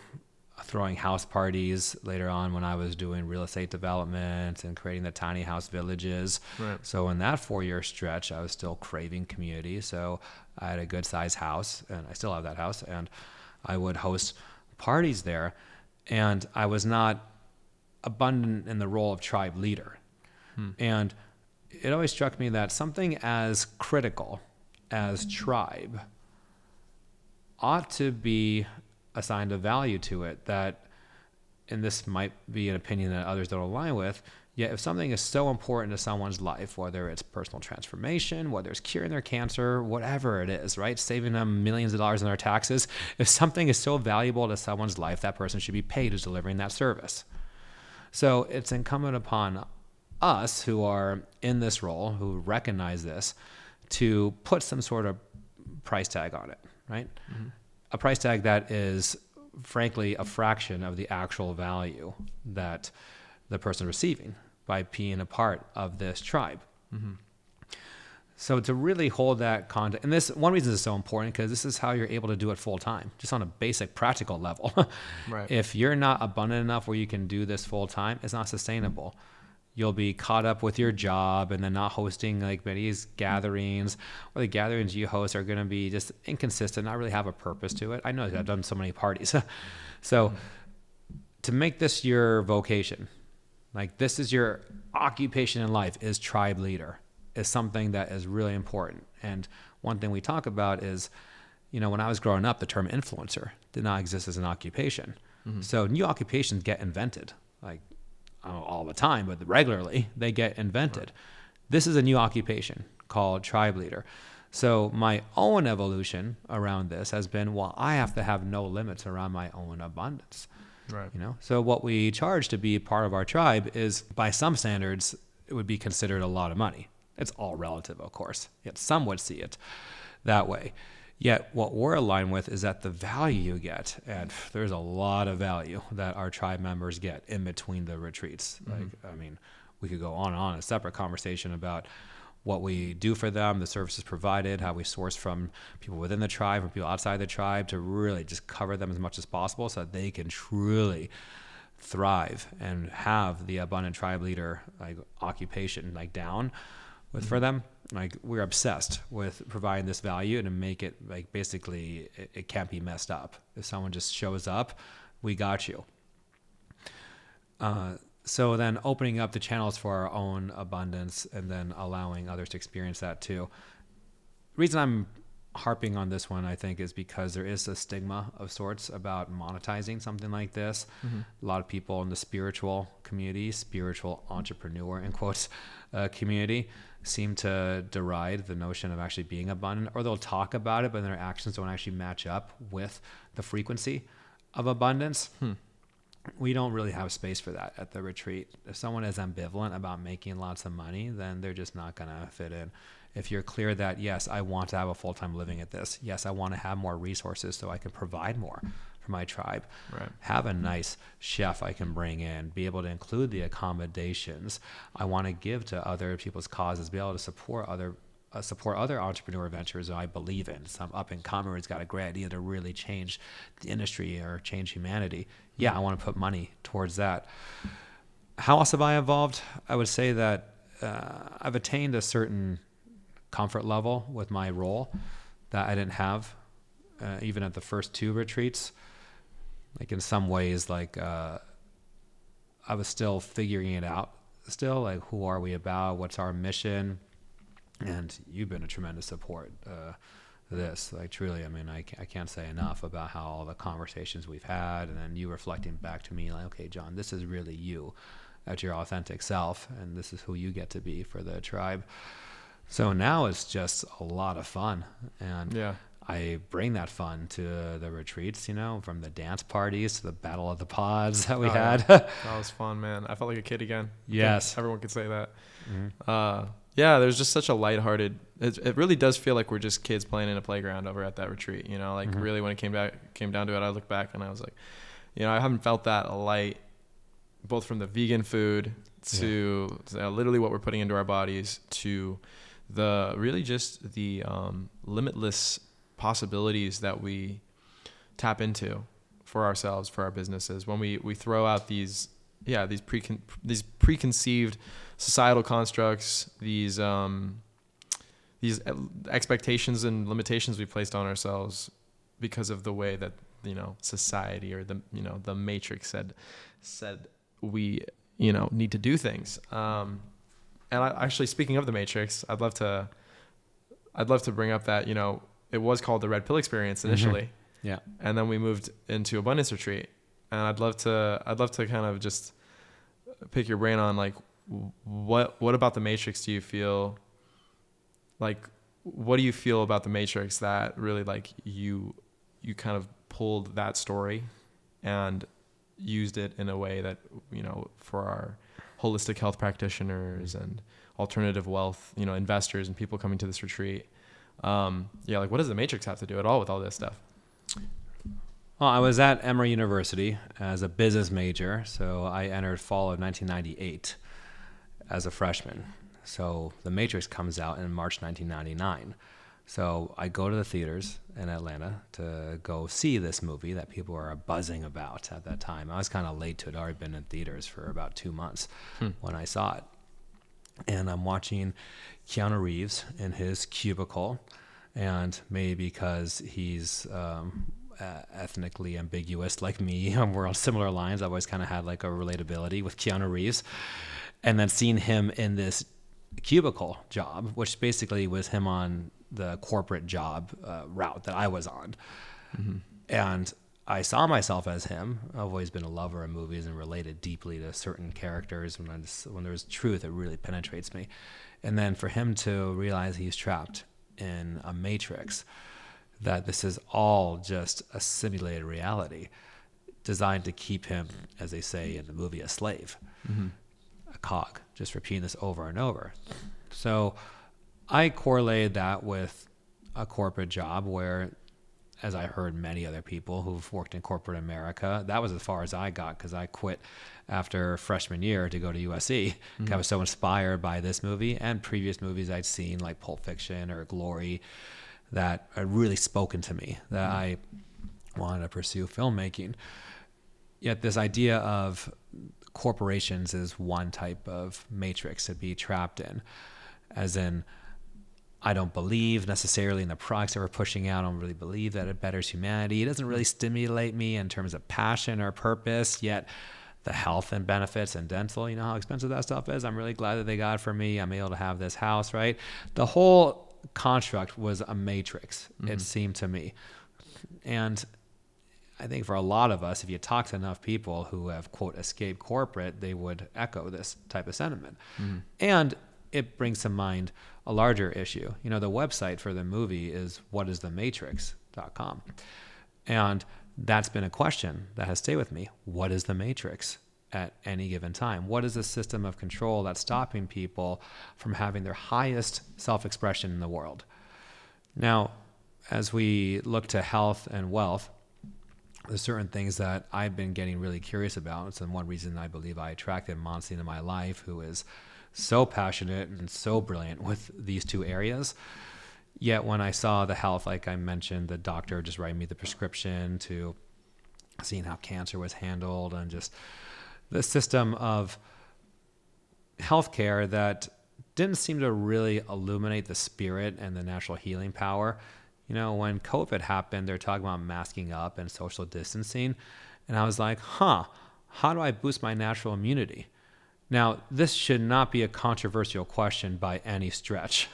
throwing house parties later on when I was doing real estate development and creating the tiny house villages. Right. So in that 4-year stretch, I was still craving community. So I had a good sized house, and I still have that house, and I would host parties there. And I was not abundant in the role of tribe leader. And it always struck me that something as critical as tribe ought to be assigned a value to it that, and this might be an opinion that others don't align with, yet if something is so important to someone's life, whether it's personal transformation, whether it's curing their cancer, whatever it is, right? Saving them millions of dollars in their taxes. If something is so valuable to someone's life, that person should be paid who's delivering that service. So it's incumbent upon us who are in this role, who recognize this, to put some sort of price tag on it, right? A price tag that is, frankly, a fraction of the actual value that the person receiving by being a part of this tribe. So to really hold that context, and this one reason is so important because this is how you're able to do it full time, just on a basic practical level. Right. If you're not abundant enough where you can do this full time, it's not sustainable. You'll be caught up with your job and then not hosting like many gatherings, or the gatherings you host are going to be just inconsistent, not really have a purpose to it. I know I've done so many parties. So to make this your vocation, like this is your occupation in life, is tribe leader, is something that is really important. And one thing we talk about is, you know, when I was growing up, the term influencer did not exist as an occupation. So new occupations get invented, like I don't know, all the time, but regularly they get invented. This is a new occupation called tribe leader. So my own evolution around this has been, well, I have to have no limits around my own abundance. Right. You know, so what we charge to be part of our tribe is, by some standards, it would be considered a lot of money. It's all relative, of course. Yet some would see it that way. Yet what we're aligned with is that the value you get, and there's a lot of value that our tribe members get in between the retreats. Like, I mean, we could go on and on, a separate conversation about what we do for them, the services provided, how we source from people within the tribe, from people outside the tribe, to really just cover them as much as possible so that they can truly thrive and have the abundant tribe leader like occupation like down with for them. Like, we're obsessed with providing this value and to make it like basically it can't be messed up. If someone just shows up, we got you. So then opening up the channels for our own abundance and then allowing others to experience that too. The reason I'm harping on this one, I think, is because there is a stigma of sorts about monetizing something like this. A lot of people in the spiritual community, spiritual entrepreneur in quotes, community, seem to deride the notion of actually being abundant, or they'll talk about it, but their actions don't actually match up with the frequency of abundance. We don't really have space for that at the retreat. If someone is ambivalent about making lots of money, then they're just not going to fit in. If you're clear that, yes, I want to have a full-time living at this. Yes, I want to have more resources so I can provide more for my tribe. Right. Have a nice chef I can bring in, be able to include the accommodations. I want to give to other people's causes, be able to support other entrepreneur ventures that I believe in. Some up-and-comer who's got a great idea to really change the industry or change humanity. Yeah, I want to put money towards that. How else have I evolved? I would say that I've attained a certain comfort level with my role that I didn't have even at the first 2 retreats. Like, in some ways, like I was still figuring it out still, like, who are we about? What's our mission? And you've been a tremendous support this. Like, truly, I mean, I can't say enough about how all the conversations we've had, and then you reflecting back to me like, okay, Jon, this is really you at your authentic self, and this is who you get to be for the tribe. So now it's just a lot of fun. And Yeah. I bring that fun to the retreats, from the dance parties to the battle of the pods that we had. Yeah. That was fun, man. I felt like a kid again. Yes. Everyone could say that. Yeah, there's just such a lighthearted, it really does feel like we're just kids playing in a playground over at that retreat, like really when it came down to it, I look back and I was like, I haven't felt that light, both from the vegan food to literally what we're putting into our bodies, to the really just the limitless possibilities that we tap into for ourselves, for our businesses, when we throw out these preconceived societal constructs, these expectations and limitations we placed on ourselves because of the way that society or the matrix said we need to do things. And actually, speaking of the matrix, I'd love to bring up that it was called the Red Pill Experience initially, and then we moved into Abundance Retreat, and I'd love to kind of just pick your brain on like, what about the matrix do you feel like, what do you feel about the matrix that really like you kind of pulled that story and used it in a way that for our holistic health practitioners and alternative wealth investors and people coming to this retreat, like what does the matrix have to do at all with all this stuff? Well, I was at Emory University as a business major, so I entered fall of 1998 as a freshman. So the Matrix comes out in March 1999. So I go to the theaters in Atlanta to go see this movie that people are buzzing about at that time. I was kind of late to it. I'd already been in theaters for about 2 months when I saw it. And I'm watching Keanu Reeves in his cubicle, and maybe because he's ethnically ambiguous like me, we're on similar lines. I've always kind of had like a relatability with Keanu Reeves. And then seeing him in this cubicle job, which basically was him on the corporate job route that I was on. And I saw myself as him. I've always been a lover of movies and related deeply to certain characters. When there's truth, it really penetrates me. And then for him to realize he's trapped in a matrix, that this is all just a simulated reality designed to keep him, as they say in the movie, a slave, a cog, just repeating this over and over. So I correlated that with a corporate job where, as I heard many other people who've worked in corporate America, that was as far as I got, because I quit after freshman year to go to USC. I was so inspired by this movie and previous movies I'd seen like Pulp Fiction or Glory that had really spoken to me, that I wanted to pursue filmmaking. Yet this idea of corporations is one type of matrix to be trapped in, as in, I don't believe necessarily in the products that we're pushing out. I don't really believe that it betters humanity. It doesn't really stimulate me in terms of passion or purpose, yet the health and benefits and dental, how expensive that stuff is. I'm really glad that they got it for me. I'm able to have this house, right? The whole construct was a matrix, it seemed to me. And I think for a lot of us, if you talk to enough people who have, quote, escaped corporate, they would echo this type of sentiment. And it brings to mind a larger issue. The website for the movie is whatisthematrix.com. And that's been a question that has stayed with me. What is the matrix at any given time? What is the system of control that's stopping people from having their highest self-expression in the world? Now, as we look to health and wealth, there's certain things that I've been getting really curious about. It's one reason I believe I attracted Mansi into my life, who is so passionate and so brilliant with these two areas. Yet when I saw the health, like I mentioned, the doctor just writing me the prescription, to seeing how cancer was handled, and just the system of healthcare that didn't seem to really illuminate the spirit and the natural healing power. When COVID happened, they're talking about masking up and social distancing. And I was like, how do I boost my natural immunity? Now, this should not be a controversial question by any stretch.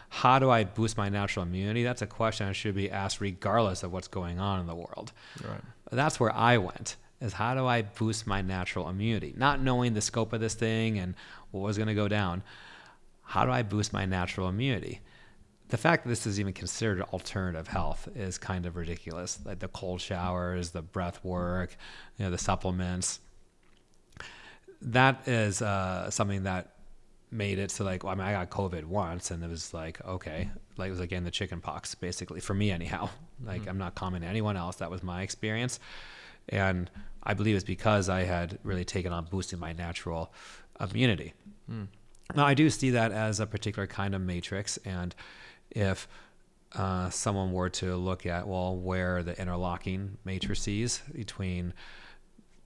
How do I boost my natural immunity? That's a question that should be asked regardless of what's going on in the world. Right. That's where I went, is how do I boost my natural immunity? Not knowing the scope of this thing and what was going to go down. How do I boost my natural immunity? The fact that this is even considered alternative health is kind of ridiculous. Like the cold showers, the breath work, the supplements. That is something that made it so like, well, I mean, I got COVID once and it was like, okay, like it was again the chicken pox, basically, for me anyhow. Like I'm not commenting to anyone else. That was my experience. And I believe it's because I had really taken on boosting my natural immunity. Now, I do see that as a particular kind of matrix. And if someone were to look at, well, where the interlocking matrices between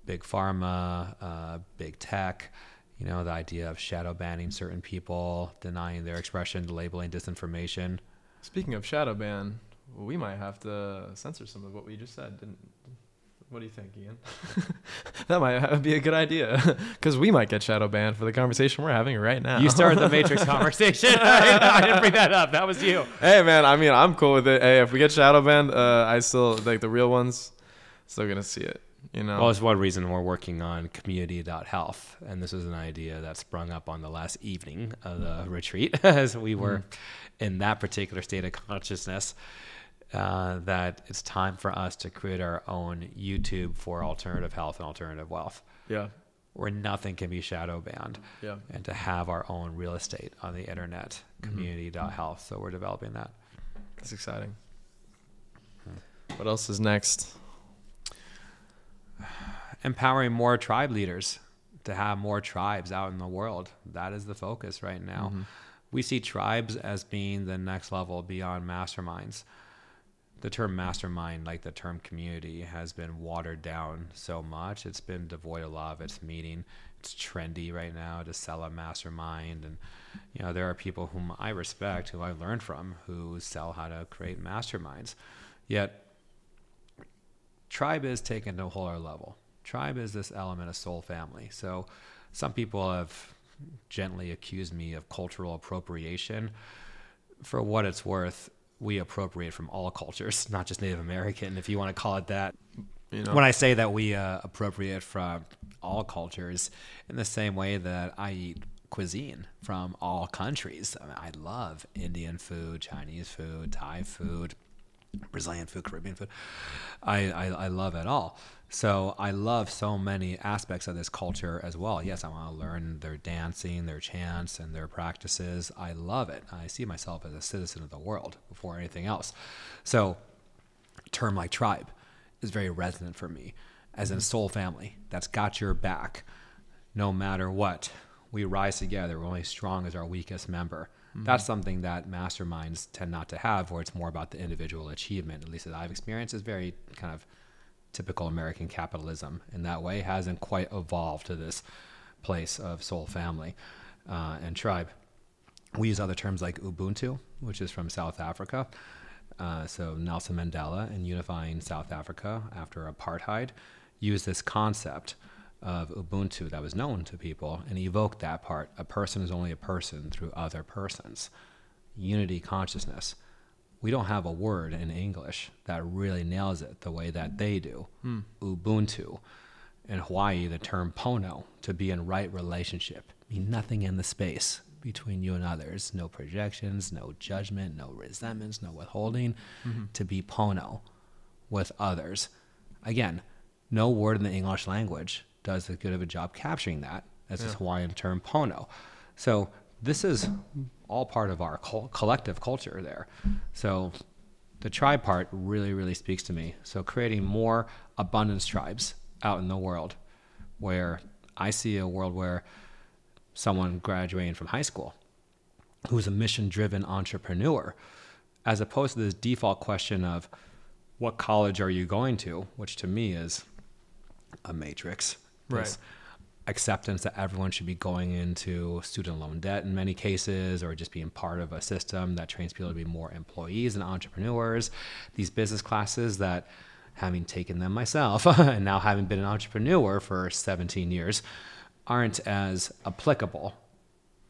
big pharma, big tech, the idea of shadow banning certain people, denying their expression, labeling disinformation. Speaking of shadow ban, we might have to censor some of what we just said. What do you think, Ian? That might be a good idea because we might get shadow banned for the conversation we're having right now. You started the Matrix conversation. I didn't bring that up. That was you. Hey, man. I mean, I'm cool with it. Hey, if we get shadow banned, I still like the real ones. Still gonna see it. Well, it's one reason we're working on community.health. And this was an idea that sprung up on the last evening of the retreat as we were in that particular state of consciousness. That it's time for us to create our own YouTube for alternative health and alternative wealth. Yeah. Where nothing can be shadow banned. Yeah. And to have our own real estate on the internet, community.health. So we're developing that. That's exciting. What else is next? Empowering more tribe leaders to have more tribes out in the world. That is the focus right now. We see tribes as being the next level beyond masterminds. The term mastermind, like the term community, has been watered down so much. It's been devoid of a lot of its meaning. It's trendy right now to sell a mastermind. And, there are people whom I respect, who I learned from, who sell how to create masterminds. Yet, tribe is taken to a whole other level. Tribe is this element of soul family. So some people have gently accused me of cultural appropriation. For what it's worth, we appropriate from all cultures, not just Native American, if you want to call it that. When I say that we appropriate from all cultures, in the same way that I eat cuisine from all countries. I mean, I love Indian food, Chinese food, Thai food, Brazilian food, Caribbean food. I love it all. So I love so many aspects of this culture as well. Yes, I want to learn their dancing, their chants, and their practices. I love it. I see myself as a citizen of the world before anything else. So a term like tribe is very resonant for me, as in soul family that's got your back no matter what. We rise together. We're only strong as our weakest member. That's something that masterminds tend not to have, where it's more about the individual achievement, at least that I've experienced. Is very kind of typical American capitalism in that way. Hasn't quite evolved to this place of soul family and tribe. We use other terms like Ubuntu, which is from South Africa. So Nelson Mandela, in unifying South Africa after apartheid, used this concept of Ubuntu that was known to people and evoked that part. A person is only a person through other persons. Unity consciousness. We don't have a word in English that really nails it the way that they do. Ubuntu. In Hawaii, the term pono, to be in right relationship, mean nothing in the space between you and others. No projections, no judgment, no resentments, no withholding. To be pono with others. Again, no word in the English language does as good of a job capturing that as this Hawaiian term pono. So this is all part of our collective culture there. So the tribe part really, really speaks to me. So creating more abundance tribes out in the world, where I see a world where someone graduating from high school who's a mission-driven entrepreneur, as opposed to this default question of what college are you going to, which to me is a matrix. Right. Acceptance that everyone should be going into student loan debt in many cases, or just being part of a system that trains people to be more employees and entrepreneurs. These business classes that, having taken them myself and now having been an entrepreneur for 17 years, aren't as applicable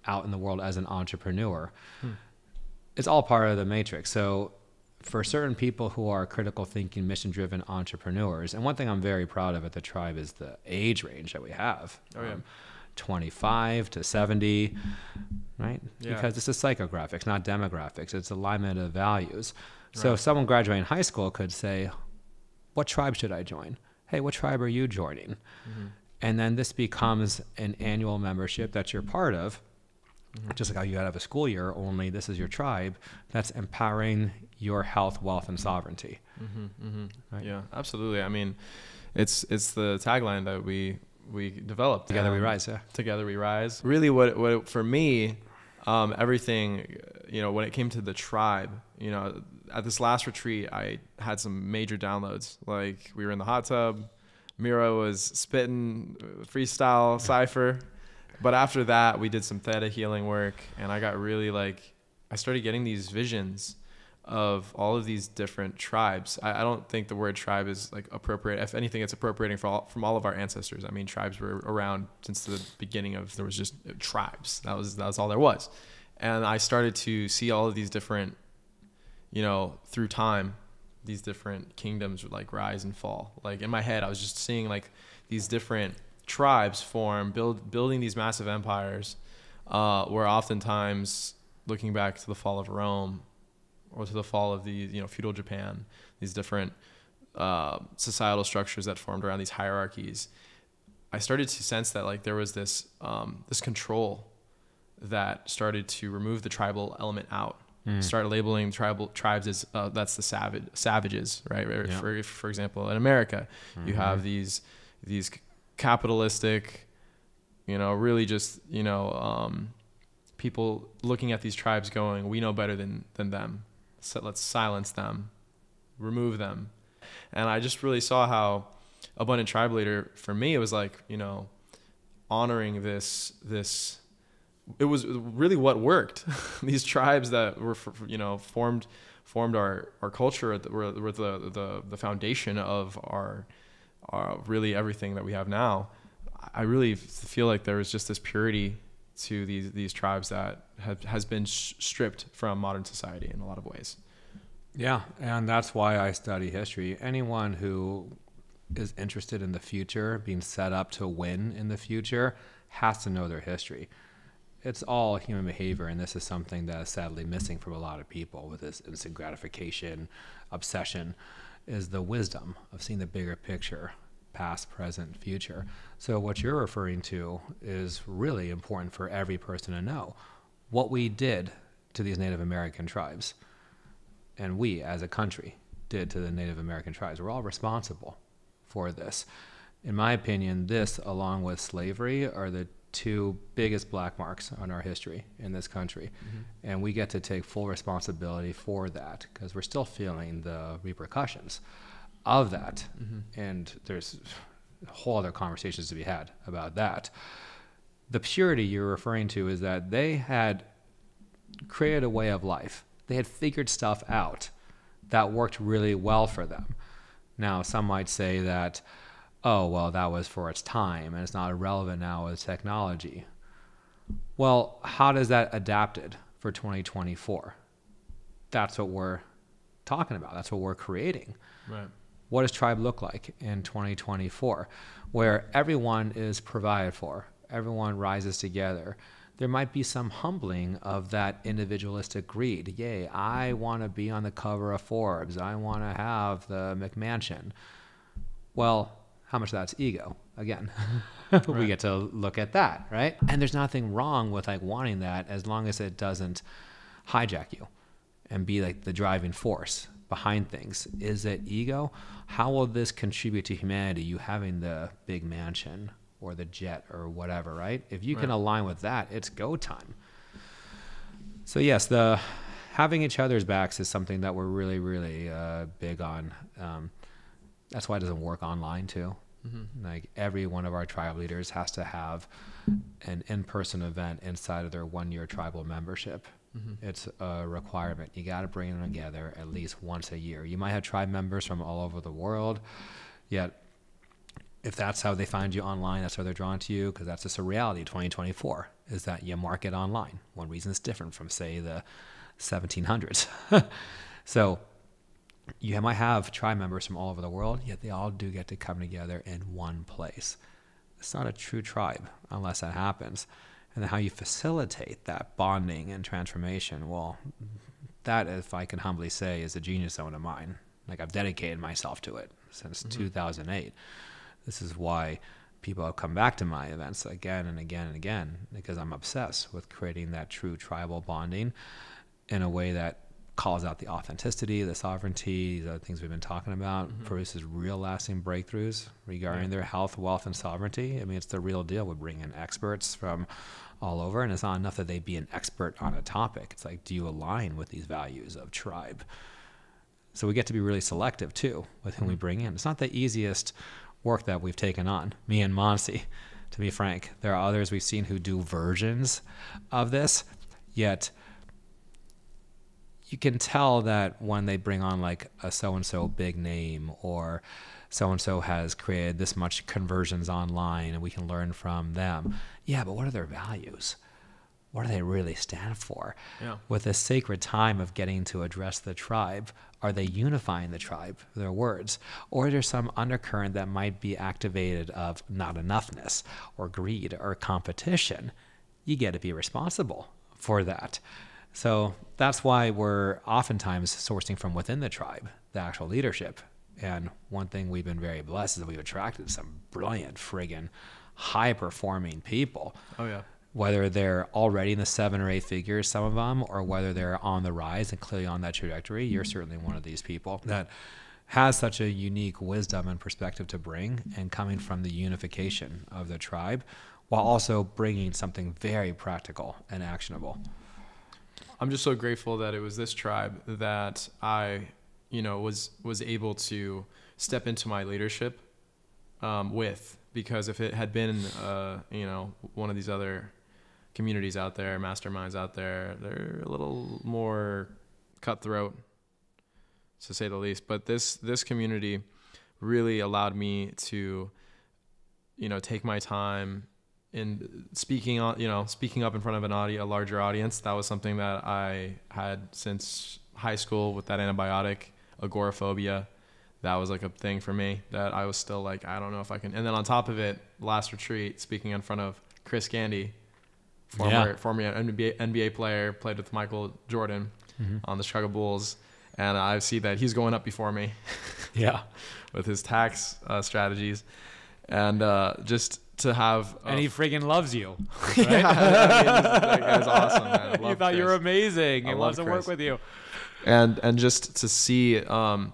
out in the world as an entrepreneur. It's all part of the matrix. So for certain people who are critical thinking, mission-driven entrepreneurs, and one thing I'm very proud of at the tribe is the age range that we have. 25 to 70, right? Yeah. Because this is psychographics, not demographics. It's alignment of values. So if someone graduating high school could say, what tribe should I join? Hey, what tribe are you joining? And then this becomes an annual membership that you're part of, just like how you have a school year, only this is your tribe that's empowering your health, wealth, and sovereignty. Right? Yeah, absolutely. I mean, it's the tagline that we developed. Together we rise. Yeah. Together we rise. Really, what for me, everything, when it came to the tribe, at this last retreat, I had some major downloads. Like, we were in the hot tub, Mira was spitting freestyle cipher. But after that, we did some theta healing work, and I got really I started getting these visions of all of these different tribes. I don't think the word tribe is appropriate. If anything, it's appropriating from all of our ancestors. I mean, tribes were around since the beginning there was just tribes. That was all there was. And I started to see all of these different, through time, these different kingdoms would rise and fall. In my head, I was just seeing these different tribes form, building these massive empires, where oftentimes, looking back to the fall of Rome or to the fall of the feudal Japan, these different societal structures that formed around these hierarchies, I started to sense that there was this control that started to remove the tribal element out. Start labeling tribes as that's the savages, right? Yeah. For example, in America, you have these capitalistic, really just, people looking at these tribes going, we know better than them. So let's silence them, remove them. And I just really saw how Abundant Tribe Leader, for me, it was honoring this, it was really what worked. These tribes that were, formed our culture, were the foundation of our really everything that we have now. I really feel like there was just this purity to these tribes that has been stripped from modern society in a lot of ways. Yeah, and that's why I study history. Anyone who is interested in the future, being set up to win in the future, has to know their history. It's all human behavior, and this is something that is sadly missing from a lot of people with this instant gratification obsession, is the wisdom of seeing the bigger picture, past, present, future. So what you're referring to is really important for every person to know. What we did to these Native American tribes, and we as a country did to the Native American tribes, we're all responsible for this. In my opinion, this, along with slavery, are the two biggest black marks on our history in this country. And we get to take full responsibility for that because we're still feeling the repercussions of that. And there's whole other conversations to be had about that. The purity you're referring to is that they had created a way of life. They had figured stuff out that worked really well for them. Now, some might say that, oh, well, that was for its time and it's not relevant now with technology. Well, how does that adapted for 2024? That's what we're talking about. That's what we're creating. Right. What does tribe look like in 2024, where everyone is provided for, everyone rises together? There might be some humbling of that individualistic greed. Yay, I want to be on the cover of Forbes. I want to have the McMansion. Well, how much of that's ego? Again, we get to look at that, right? And there's nothing wrong with wanting that as long as it doesn't hijack you and be the driving force behind things. Is it ego? How will this contribute to humanity, you having the big mansion or the jet or whatever, right? If you can align with that, it's go time. So yes, the having each other's backs is something that we're really, really big on. That's why it doesn't work online too. Every one of our tribe leaders has to have an in-person event inside of their 1-year tribal membership. It's a requirement. You got to bring them together at least once a year. You might have tribe members from all over the world, yet if that's how they find you online, that's how they're drawn to you, because that's just a reality. 2024 is that you market online. One reason it's different from, say, the 1700s. So you might have tribe members from all over the world, yet they all do get to come together in one place. It's not a true tribe unless that happens. And then how you facilitate that bonding and transformation, well, that, if I can humbly say, is a genius zone of mine. Like, I've dedicated myself to it since 2008. This is why people have come back to my events again and again and again, because I'm obsessed with creating that true tribal bonding in a way that calls out the authenticity, the sovereignty, these other things we've been talking about, produces real lasting breakthroughs regarding their health, wealth, and sovereignty. I mean, it's the real deal. We bring in experts from all over, and it's not enough that they be an expert on a topic. It's like, do you align with these values of tribe? So we get to be really selective too with whom we bring in. It's not the easiest work that we've taken on, me and Mansi, to be frank. There are others we've seen who do versions of this, yet you can tell that when they bring on like a so-and-so big name, or so-and-so has created this much conversions online and we can learn from them. Yeah, but what are their values? What do they really stand for? Yeah. With this sacred time of getting to address the tribe, are they unifying the tribe, their words? Or is there some undercurrent that might be activated of not enoughness or greed or competition? You get to be responsible for that. So that's why we're oftentimes sourcing from within the tribe, the actual leadership. And one thing we've been very blessed is that we've attracted some brilliant, friggin' high-performing people. Oh, yeah. Whether they're already in the 7 or 8 figures, some of them, or whether they're on the rise and clearly on that trajectory, you're certainly one of these people that has such a unique wisdom and perspective to bring, and coming from the unification of the tribe, while also bringing something very practical and actionable. I'm just so grateful that it was this tribe that I, was able to step into my leadership with, because if it had been, one of these other communities out there, masterminds out there, they're a little more cutthroat, to say the least. But this community really allowed me to, take my time in speaking up in front of a larger audience. That was something that I had since high school with that antibiotic, agoraphobia. That was like a thing for me that I was still like, I don't know if I can. And then on top of it, last retreat, speaking in front of Chris Gandy, former NBA player, played with Michael Jordan on the Chicago Bulls. And I see that he's going up before me. Yeah. With his tax strategies. And just to have... and he friggin' loves you. Right? Yeah, that guy's awesome, man. You thought you were amazing. He loves to work with you. And just to see a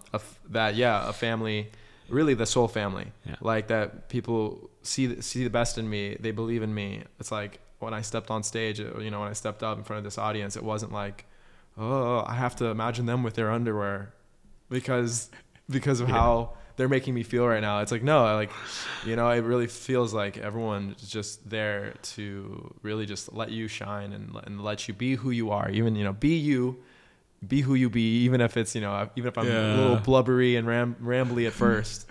family, really the soul family, like that people see the best in me. They believe in me. It's like when I stepped on stage, when I stepped up in front of this audience, it wasn't like, oh, I have to imagine them with their underwear because of how they're making me feel right now. It's like, no, it really feels like everyone's just there to really just let you shine and let you be who you are. Even, be you. Be who you be, even if it's, even if I'm a little blubbery and rambly at first.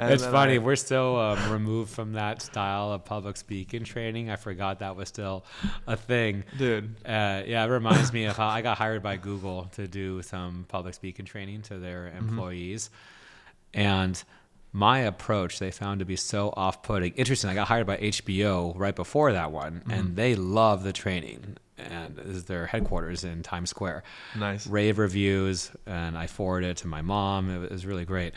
And it's funny. We're still removed from that style of public speaking training. I forgot that was still a thing. Dude. It reminds me of how I got hired by Google to do some public speaking training to their employees. And my approach they found to be so off-putting. Interesting, I got hired by HBO right before that one, and they love the training. And this is their headquarters in Times Square. Nice. Rave reviews, and I forwarded it to my mom. It was really great.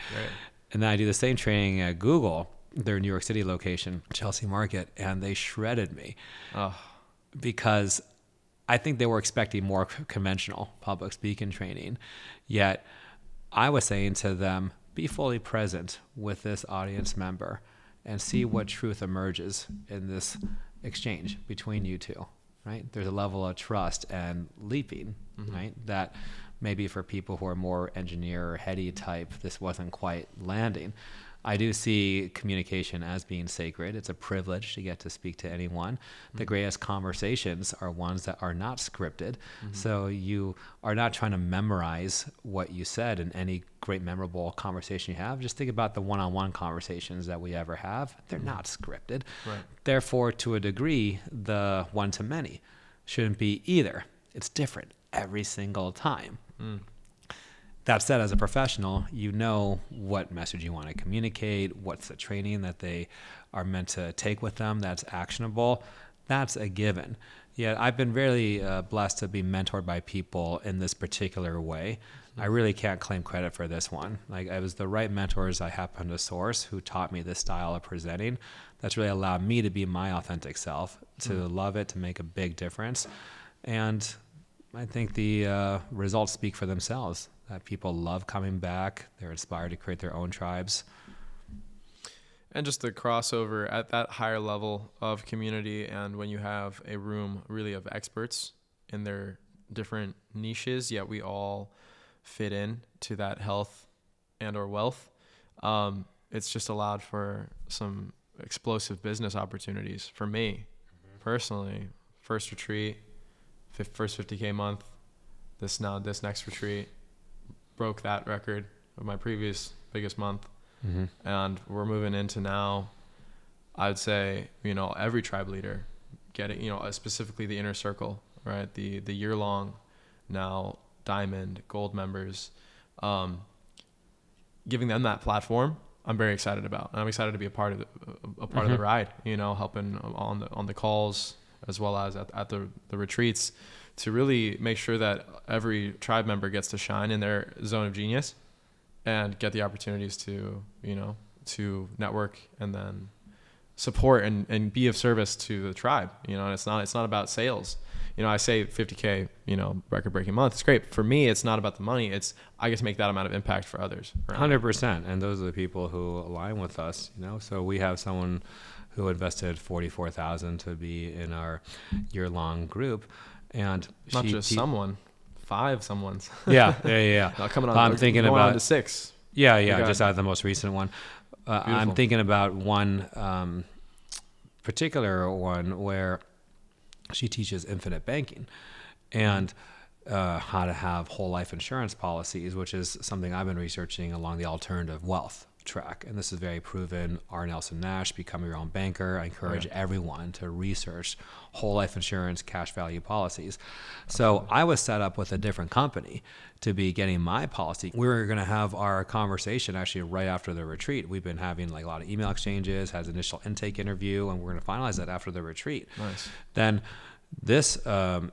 And then I do the same training at Google, their New York City location, Chelsea Market, and they shredded me. Because I think they were expecting more conventional public speaking training. Yet I was saying to them, be fully present with this audience member and see what truth emerges in this exchange between you two. Right? There's a level of trust and leaping, right? That maybe for people who are more engineer or heady type, this wasn't quite landing. I do see communication as being sacred. It's a privilege to get to speak to anyone. The greatest conversations are ones that are not scripted. So you are not trying to memorize what you said in any great memorable conversation you have. Just think about the one-on-one conversations that we ever have. They're not scripted. Right. Therefore, to a degree, the one-to-many shouldn't be either. It's different every single time. That said, as a professional, you know what message you want to communicate, what's the training that they are meant to take with them that's actionable. That's a given. Yet I've been very blessed to be mentored by people in this particular way. I really can't claim credit for this one. Like, it was the right mentors I happened to source who taught me this style of presenting that's really allowed me to be my authentic self, to love it, to make a big difference. And I think the results speak for themselves. That people love coming back. They're inspired to create their own tribes. And just the crossover at that higher level of community, and when you have a room really of experts in their different niches, yet we all fit in to that health and or wealth, it's just allowed for some explosive business opportunities for me personally. First retreat, first 50K month, this next retreat broke that record of my previous biggest month. And we're moving into now, I'd say, every tribe leader getting, specifically the inner circle, right? The year-long now diamond, gold members, giving them that platform, I'm very excited about. And I'm excited to be a part of the ride, helping on the calls as well as at the retreats, to really make sure that every tribe member gets to shine in their zone of genius and get the opportunities to network and then support and be of service to the tribe. And it's not about sales. I say 50K, record-breaking month. It's great. For me, it's not about the money. It's I get to make that amount of impact for others. 100%. And those are the people who align with us, So we have someone who invested $44,000 to be in our year-long group. And not just someone, 5 someones. Yeah. Now coming on, I'm thinking going about on to 6. Yeah. Just out of the most recent one. I'm thinking about one particular one where she teaches infinite banking and how to have whole life insurance policies, which is something I've been researching along the alternative wealth track. And this is very proven. R. Nelson Nash, Become Your Own Banker. I encourage everyone to research whole life insurance, cash value policies. So I was set up with a different company to be getting my policy. We were going to have our conversation actually right after the retreat. We've been having a lot of email exchanges, has initial intake interview, and we're going to finalize that after the retreat. Nice. Then this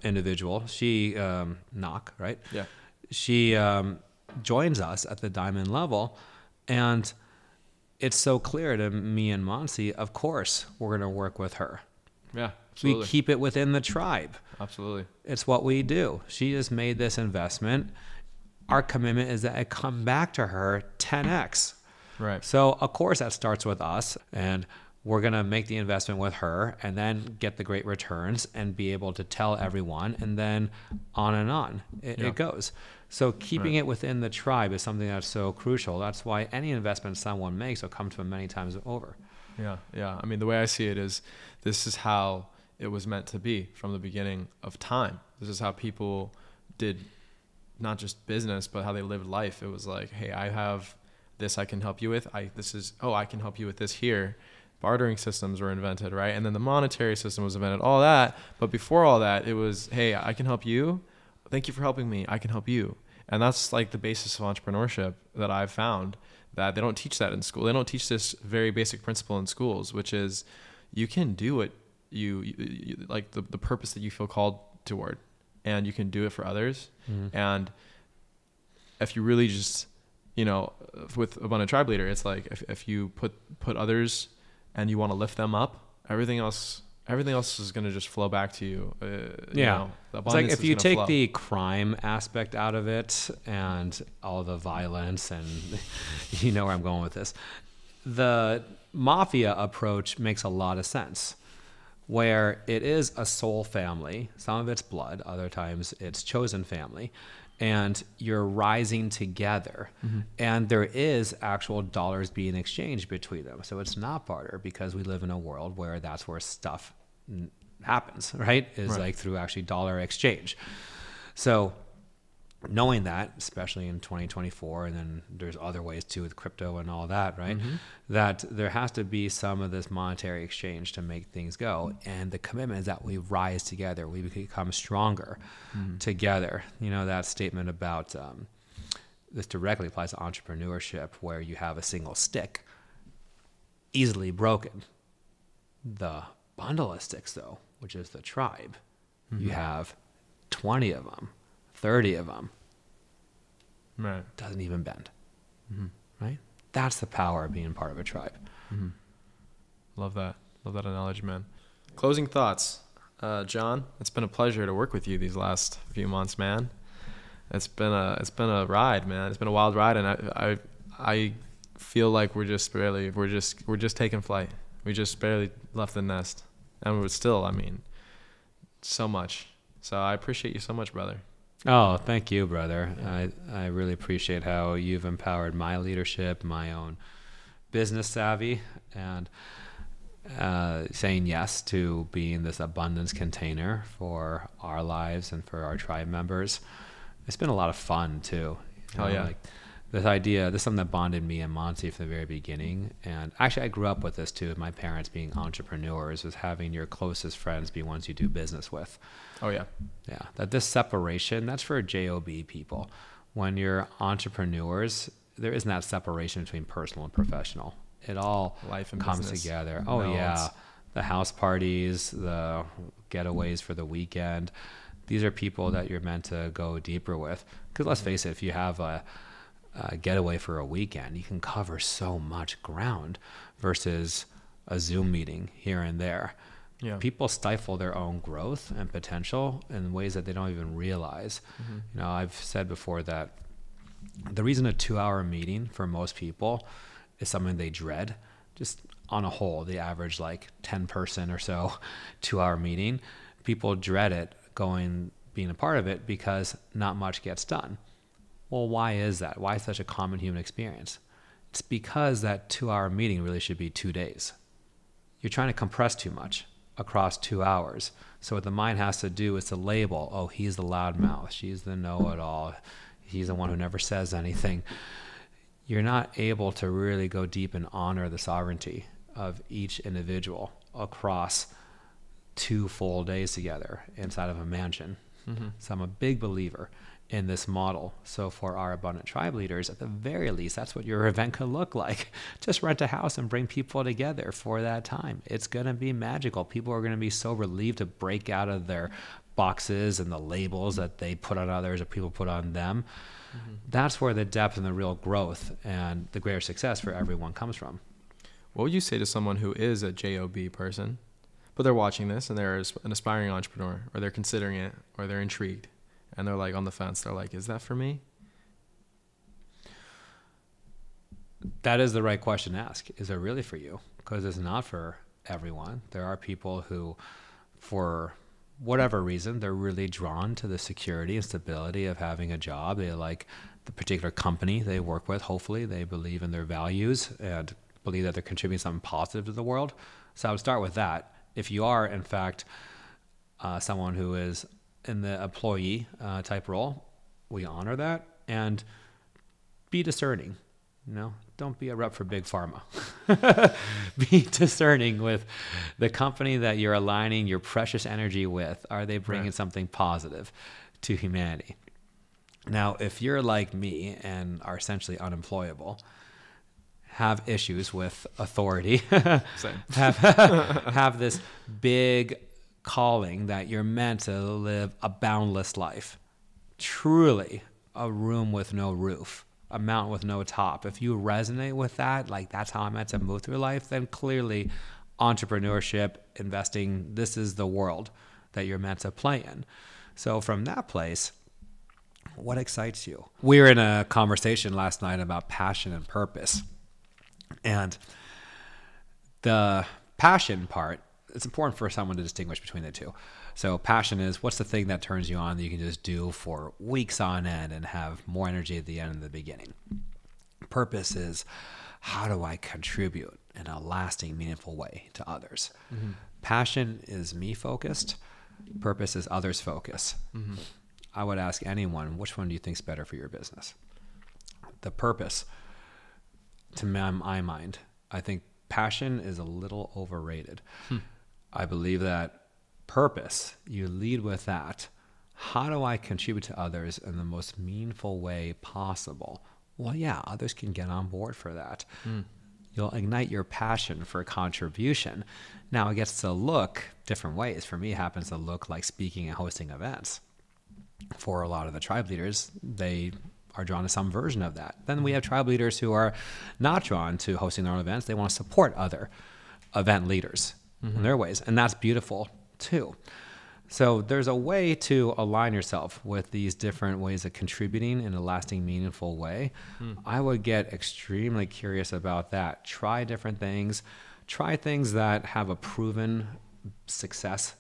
individual, she, Knock, right? Yeah. She joins us at the diamond level, and it's so clear to me and Mansi, of course, we're going to work with her. Yeah, absolutely. We keep it within the tribe. Absolutely. It's what we do. She has made this investment. Our commitment is that it come back to her 10x. Right. So, of course, that starts with us, and we're going to make the investment with her and then get the great returns and be able to tell everyone, and then on and on it goes. So keeping it within the tribe is something that's so crucial. That's why any investment someone makes will come to them many times over. Yeah. I mean, the way I see it is this is how it was meant to be from the beginning of time. This is how people did not just business, but how they lived life. It was like, hey, I have this I can help you with. I can help you with this here. Bartering systems were invented, right? And then the monetary system was invented, all that. But before all that, it was, hey, I can help you. Thank you for helping me. I can help you. And that's like the basis of entrepreneurship that I've found, that they don't teach that in school. They don't teach this very basic principle in schools, which is you can do what you like the purpose that you feel called toward, and you can do it for others. And if you really just, with Abundant Tribe Leader, it's like if you put others and you want to lift them up, everything else is going to just flow back to you. It's like if you take the crime aspect out of it and all the violence, and you know where I'm going with this, the mafia approach makes a lot of sense, where it is a soul family. Some of it's blood, other times it's chosen family. and you're rising together. And there is actual dollars being exchanged between them. So it's not barter, because we live in a world where that's where stuff happens, right? Is like through actually dollar exchange. So knowing that, especially in 2024, and then there's other ways too with crypto and all that, right? That there has to be some of this monetary exchange to make things go. And the commitment is that we rise together, we become stronger together. You know, that statement about this directly applies to entrepreneurship, where you have a single stick, easily broken. The bundle of sticks, though, which is the tribe, you have 20 of them, 30 of them, doesn't even bend, right? That's the power of being part of a tribe. Love that analogy, man. Closing thoughts. Jon, it's been a pleasure to work with you these last few months, man. It's been a ride, man. It's been a wild ride, and I feel like we're just taking flight. We just barely left the nest, and we're still, I mean, so much. So I appreciate you so much, brother. Oh, thank you, brother. I really appreciate how you've empowered my leadership, my own business savvy, and saying yes to being this abundance container for our lives and for our tribe members. It's been a lot of fun too. Hell yeah. Like this is something that bonded me and Mansi from the very beginning. And actually I grew up with this too, with my parents being entrepreneurs, was having your closest friends be ones you do business with. Oh yeah. Yeah. That this separation, that's for JOB people. When you're entrepreneurs, there isn't that separation between personal and professional. It all Life and comes business together. Oh melds. yeah. The house parties, the getaways for the weekend. These are people that you're meant to go deeper with. Because let's face it, if you have a getaway for a weekend, you can cover so much ground versus a Zoom meeting here and there. Yeah. People stifle their own growth and potential in ways that they don't even realize. You know, I've said before that the reason a 2-hour meeting for most people is something they dread, just on a whole, the average like 10 person or so 2-hour meeting, people dread it being a part of it because not much gets done. Well, why is that? Why is such a common human experience? It's because that 2-hour meeting really should be 2 days. You're trying to compress too much across 2 hours. So what the mind has to do is to label, oh, he's the loudmouth, she's the know-it-all, he's the one who never says anything. You're not able to really go deep and honor the sovereignty of each individual across 2 full days together inside of a mansion. So I'm a big believer in this model. So for our abundant tribe leaders, at the very least, that's what your event could look like. Just rent a house and bring people together for that time. It's going to be magical. People are going to be so relieved to break out of their boxes and the labels that they put on others or people put on them. That's where the depth and the real growth and the greater success for everyone comes from. What would you say to someone who is a JOB person, but they're watching this and they're an aspiring entrepreneur, or they're considering it, or they're intrigued, and they're like on the fence? They're like, is that for me? That is the right question to ask. Is it really for you? Because it's not for everyone. There are people who, for whatever reason, they're really drawn to the security and stability of having a job. They like the particular company they work with. Hopefully they believe in their values and believe that they're contributing something positive to the world. So I would start with that. If you are, in fact, someone who is in the employee type role, we honor that, and be discerning. You know, don't be a rep for big pharma. Be discerning with the company that you're aligning your precious energy with. Are they bringing something positive to humanity? Now, if you're like me and are essentially unemployable, have issues with authority, have this big calling that you're meant to live a boundless life, truly a room with no roof, a mountain with no top. If you resonate with that, like that's how I'm meant to move through life, then clearly entrepreneurship, investing, this is the world that you're meant to play in. So from that place, what excites you? We were in a conversation last night about passion and purpose. And the passion part, it's important for someone to distinguish between the two. So passion is, what's the thing that turns you on that you can just do for weeks on end and have more energy at the end than the beginning? Purpose is, how do I contribute in a lasting, meaningful way to others? Mm-hmm. Passion is me focused. Purpose is others focused. Mm-hmm. I would ask anyone, which one do you think is better for your business? The purpose, to my mind, I think passion is a little overrated. I believe that purpose, you lead with that. How do I contribute to others in the most meaningful way possible? Well, yeah, others can get on board for that. You'll ignite your passion for contribution. Now it gets to look different ways. For me, it happens to look like speaking and hosting events. For a lot of the tribe leaders, they are drawn to some version of that. Then we have tribe leaders who are not drawn to hosting their own events. They want to support other event leaders in their ways. And that's beautiful too. So there's a way to align yourself with these different ways of contributing in a lasting, meaningful way. I would get extremely curious about that. Try different things. Try things that have a proven success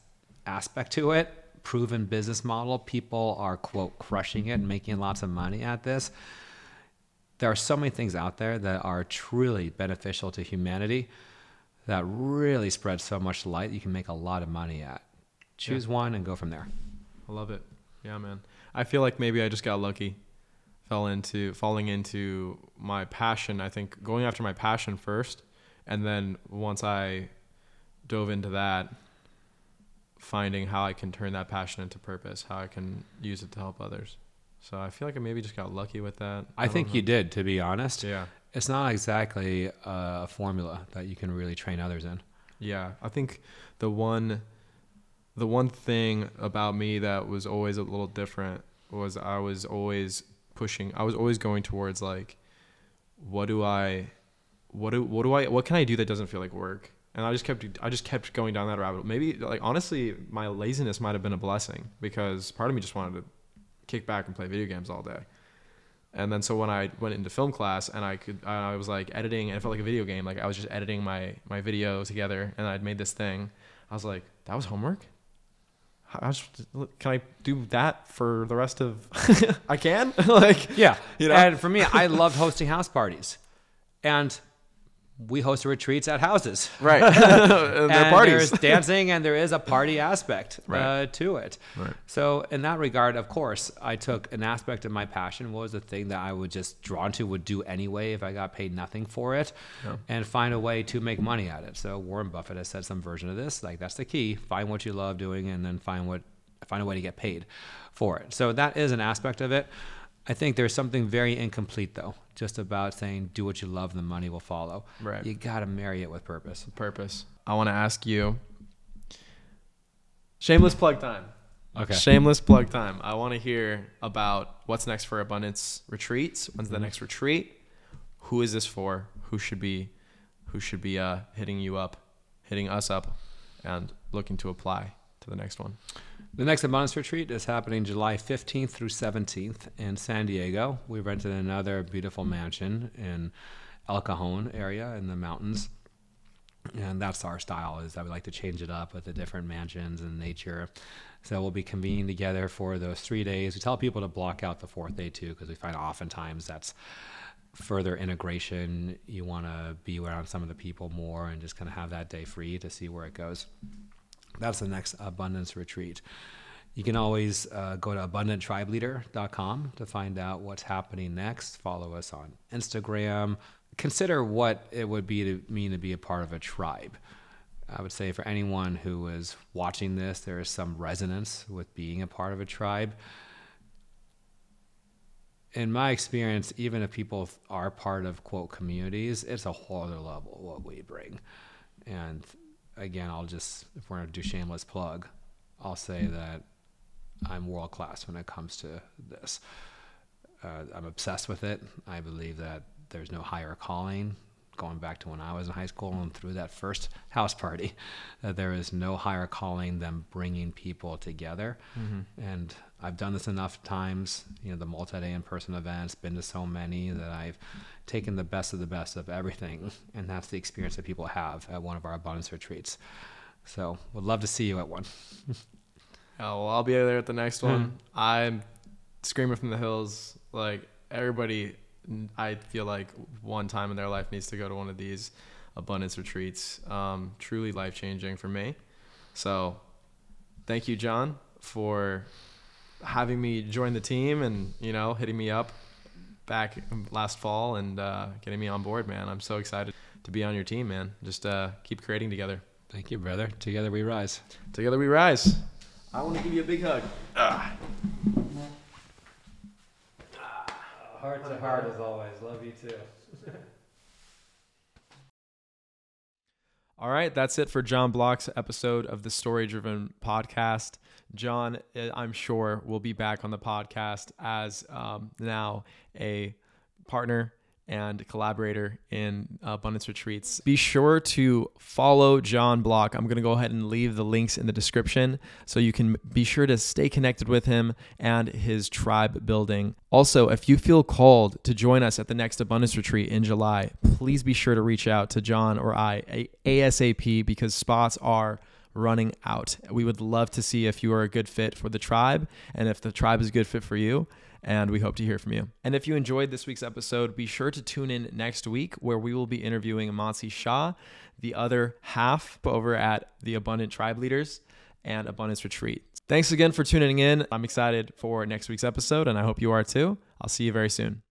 aspect to it, proven business model. People are, quote, crushing it and making lots of money at this. There are so many things out there that are truly beneficial to humanity that really spread so much light you can make a lot of money at. Choose one and go from there. I love it. Yeah, man. I feel like maybe I just got lucky. Falling into my passion. I think going after my passion first, and then once I dove into that, finding how I can turn that passion into purpose, how I can use it to help others. So I feel like I maybe just got lucky with that. I think you did, to be honest. Yeah. It's not exactly a formula that you can really train others in. Yeah. I think the one thing about me that was always a little different was I was always going towards like, what can I do that doesn't feel like work? And I just kept going down that rabbit hole. Maybe, like, honestly, my laziness might have been a blessing, because part of me just wanted to kick back and play video games all day. And then so when I went into film class and I was like editing, and it felt like a video game. Like I was just editing my video together, and I'd made this thing. I was like, that was homework? Can I do that for the rest of I can? Like, yeah. You know? And for me, I loved hosting house parties. And we host retreats at houses. Right. And they're parties. There's dancing, and there is a party aspect to it. Right. So in that regard, of course, I took an aspect of my passion, was the thing that I would just drawn to, would do anyway if I got paid nothing for it, and find a way to make money at it. So Warren Buffett has said some version of this, like, that's the key. Find what you love doing, and then find a way to get paid for it. So that is an aspect of it. I think there's something very incomplete, though, just about saying do what you love and the money will follow. Right. You got to marry it with purpose. Purpose. I want to ask you, shameless plug time. Okay. Shameless plug time. I want to hear about what's next for Abundance Retreats. When's the next retreat? Who is this for? Who should be hitting us up and looking to apply to the next one? The next Abundance Retreat is happening July 15th through 17th in San Diego. We rented another beautiful mansion in El Cajon area in the mountains. And that's our style, is that we like to change it up with the different mansions and nature. So we'll be convening together for those 3 days. We tell people to block out the fourth day too, because we find oftentimes that's further integration. You want to be around some of the people more and just kind of have that day free to see where it goes. That's the next Abundance Retreat. You can always go to abundanttribeleader.com to find out what's happening next. Follow us on Instagram. Consider what it would mean to be a part of a tribe. I would say for anyone who is watching this, there is some resonance with being a part of a tribe. In my experience, even if people are part of, quote, communities, it's a whole other level what we bring. And again, if we're going to do shameless plug, I'll say that I'm world class when it comes to this. I'm obsessed with it. I believe that there's no higher calling, going back to when I was in high school and through that first house party, that there is no higher calling than bringing people together. And I've done this enough times, the multi-day in-person events, been to so many, that I've taken the best of everything. And that's the experience that people have at one of our Abundance Retreats. So would love to see you at one. Well, I'll be there at the next one. I'm screaming from the hills. Like everybody, I feel like one time in their life needs to go to one of these abundance retreats. Truly life-changing for me. So thank you, Jon, for having me join the team and, hitting me up back last fall and getting me on board, man. I'm so excited to be on your team, man. Just keep creating together. Thank you, brother. Together we rise. Together we rise. I want to give you a big hug. Heart to heart as always. Love you too. All right, that's it for Jon Block's episode of the Story Driven podcast. Jon, I'm sure, will be back on the podcast as now a partner and collaborator in Abundance Retreats. Be sure to follow Jon Block. I'm going to go ahead and leave the links in the description so you can be sure to stay connected with him and his tribe building. Also, if you feel called to join us at the next Abundance Retreat in July, please be sure to reach out to Jon or I ASAP because spots are running out. We would love to see if you are a good fit for the tribe and if the tribe is a good fit for you. And we hope to hear from you. And if you enjoyed this week's episode, be sure to tune in next week where we will be interviewing Mansi Shah, the other half over at the Abundant Tribe Leaders and Abundance Retreat. Thanks again for tuning in. I'm excited for next week's episode and I hope you are too. I'll see you very soon.